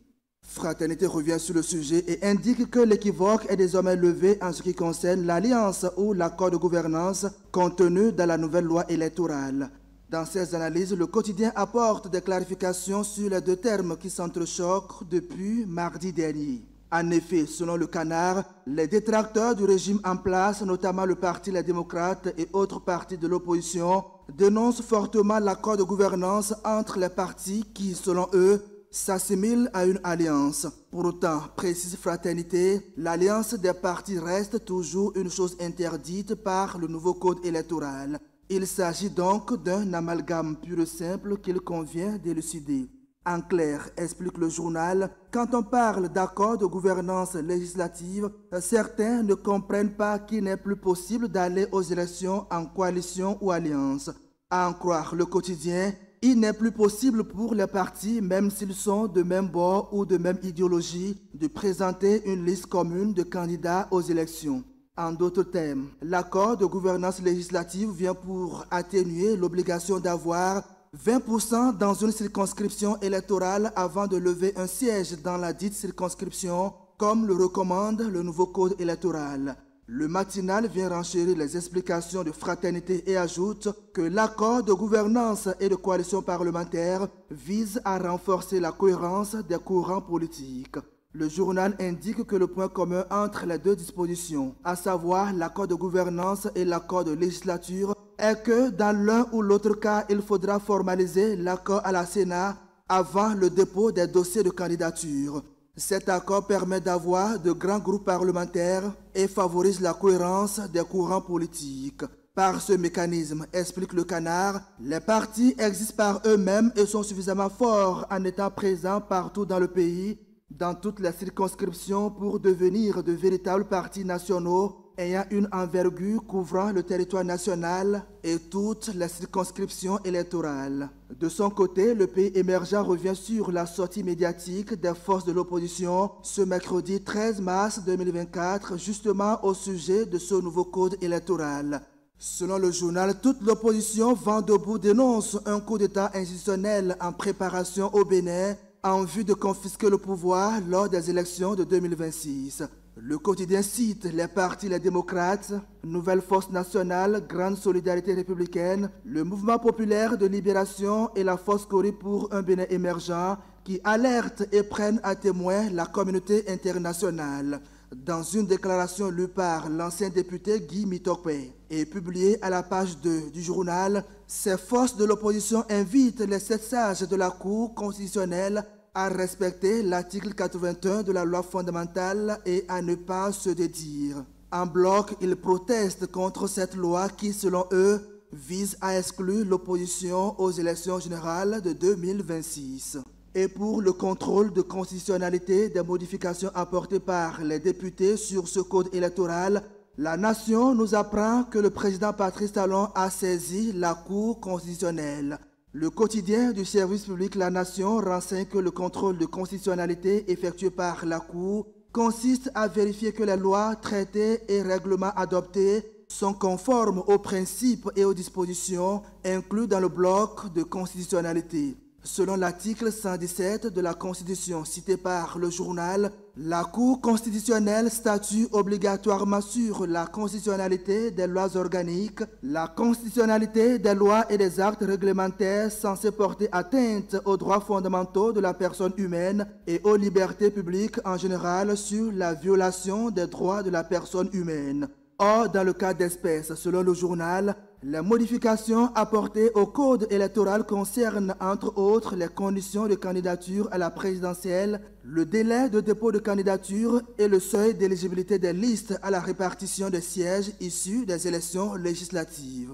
Fraternité revient sur le sujet et indique que l'équivoque est désormais levé en ce qui concerne l'alliance ou l'accord de gouvernance contenu dans la nouvelle loi électorale. Dans ces analyses, le quotidien apporte des clarifications sur les deux termes qui s'entrechoquent depuis mardi dernier. En effet, selon le Canard, les détracteurs du régime en place, notamment le Parti Les Démocrates et autres partis de l'opposition, dénoncent fortement l'accord de gouvernance entre les partis qui, selon eux, s'assimile à une alliance. Pour autant, précise Fraternité, l'alliance des partis reste toujours une chose interdite par le nouveau code électoral. Il s'agit donc d'un amalgame pur et simple qu'il convient d'élucider. En clair, explique le journal, quand on parle d'accord de gouvernance législative, certains ne comprennent pas qu'il n'est plus possible d'aller aux élections en coalition ou alliance. À en croire le quotidien, il n'est plus possible pour les partis, même s'ils sont de même bord ou de même idéologie, de présenter une liste commune de candidats aux élections. En d'autres termes, l'accord de gouvernance législative vient pour atténuer l'obligation d'avoir 20% dans une circonscription électorale avant de lever un siège dans la dite circonscription, comme le recommande le nouveau code électoral. Le matinal vient renchérir les explications de Fraternité et ajoute que l'accord de gouvernance et de coalition parlementaire vise à renforcer la cohérence des courants politiques. Le journal indique que le point commun entre les deux dispositions, à savoir l'accord de gouvernance et l'accord de législature, est que dans l'un ou l'autre cas, il faudra formaliser l'accord à la Sénat avant le dépôt des dossiers de candidature. Cet accord permet d'avoir de grands groupes parlementaires et favorise la cohérence des courants politiques. Par ce mécanisme, explique le Canard, les partis existent par eux-mêmes et sont suffisamment forts en étant présents partout dans le pays, dans toutes les circonscriptions pour devenir de véritables partis nationaux ayant une envergure couvrant le territoire national et toutes les circonscriptions électorales. De son côté, le pays émergent revient sur la sortie médiatique des forces de l'opposition ce mercredi 13 mars 2024, justement au sujet de ce nouveau code électoral. Selon le journal, toute l'opposition vent debout dénonce un coup d'État institutionnel en préparation au Bénin en vue de confisquer le pouvoir lors des élections de 2026. Le quotidien cite les partis Les Démocrates, Nouvelle Force Nationale, Grande Solidarité Républicaine, le Mouvement Populaire de Libération et la Force Cori pour un Bénin émergent qui alertent et prennent à témoin la communauté internationale. Dans une déclaration lue par l'ancien député Guy Mitokwe et publiée à la page 2 du journal, ces forces de l'opposition invitent les 7 sages de la Cour constitutionnelle à respecter l'article 81 de la loi fondamentale et à ne pas se dédire. En bloc, ils protestent contre cette loi qui, selon eux, vise à exclure l'opposition aux élections générales de 2026. Et pour le contrôle de constitutionnalité des modifications apportées par les députés sur ce code électoral, la Nation nous apprend que le président Patrice Talon a saisi la Cour constitutionnelle. Le quotidien du service public La Nation renseigne que le contrôle de constitutionnalité effectué par la Cour consiste à vérifier que les lois, traités et règlements adoptés sont conformes aux principes et aux dispositions inclus dans le bloc de constitutionnalité. Selon l'article 117 de la Constitution cité par le journal, la Cour constitutionnelle statue obligatoirement sur la constitutionnalité des lois organiques, la constitutionnalité des lois et des actes réglementaires censés porter atteinte aux droits fondamentaux de la personne humaine et aux libertés publiques en général sur la violation des droits de la personne humaine. Or, dans le cas d'espèce, selon le journal, les modifications apportées au code électoral concernent entre autres les conditions de candidature à la présidentielle, le délai de dépôt de candidature et le seuil d'éligibilité des listes à la répartition des sièges issus des élections législatives.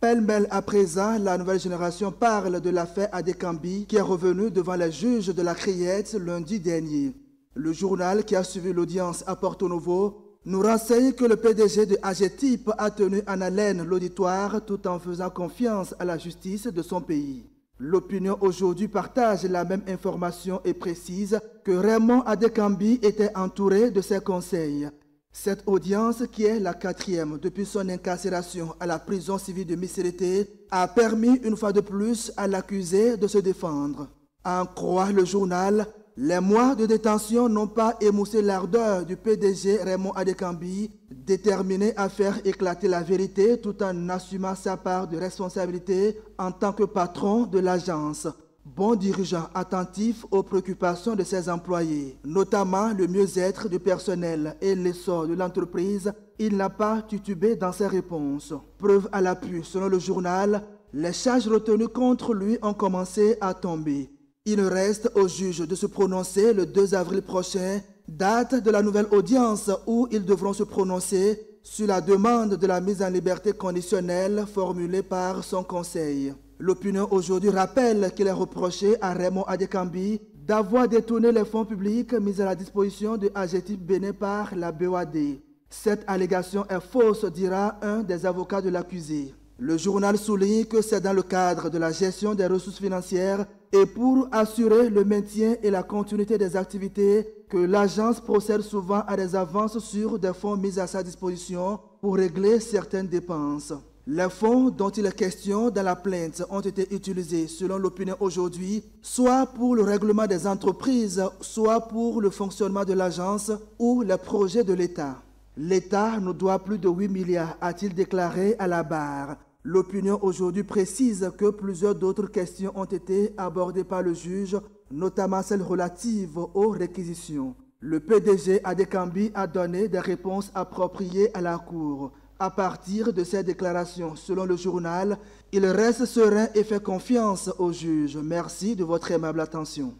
Pêle-mêle à présent, la nouvelle génération parle de l'affaire Adékambi qui est revenue devant les juges de la Criette lundi dernier. Le journal qui a suivi l'audience à Porto Novo nous renseigne que le PDG de AGETIP a tenu en haleine l'auditoire tout en faisant confiance à la justice de son pays. L'opinion aujourd'hui partage la même information et précise que Raymond Adékambi était entouré de ses conseils. Cette audience, qui est la 4e depuis son incarcération à la prison civile de Missérété, a permis une fois de plus à l'accusé de se défendre. À en croire le journal, les mois de détention n'ont pas émoussé l'ardeur du PDG Raymond Adékambi, déterminé à faire éclater la vérité tout en assumant sa part de responsabilité en tant que patron de l'agence. Bon dirigeant attentif aux préoccupations de ses employés, notamment le mieux-être du personnel et l'essor de l'entreprise, il n'a pas titubé dans ses réponses. Preuve à l'appui, selon le journal, les charges retenues contre lui ont commencé à tomber. Il reste au juge de se prononcer le 2 avril prochain, date de la nouvelle audience où ils devront se prononcer sur la demande de la mise en liberté conditionnelle formulée par son conseil. L'opinion aujourd'hui rappelle qu'il est reproché à Raymond Adekambi d'avoir détourné les fonds publics mis à la disposition de AGETIP Bénin par la BOAD. Cette allégation est fausse, dira un des avocats de l'accusé. Le journal souligne que c'est dans le cadre de la gestion des ressources financières et pour assurer le maintien et la continuité des activités que l'agence procède souvent à des avances sur des fonds mis à sa disposition pour régler certaines dépenses. Les fonds dont il est question dans la plainte ont été utilisés, selon l'opinion aujourd'hui, soit pour le règlement des entreprises, soit pour le fonctionnement de l'agence ou les projets de l'État. L'État nous doit plus de 8 milliards, a-t-il déclaré à la barre. L'opinion aujourd'hui précise que plusieurs d'autres questions ont été abordées par le juge, notamment celles relatives aux réquisitions. Le PDG Adekambi a donné des réponses appropriées à la Cour. À partir de ces déclarations, selon le journal, il reste serein et fait confiance au juge. Merci de votre aimable attention.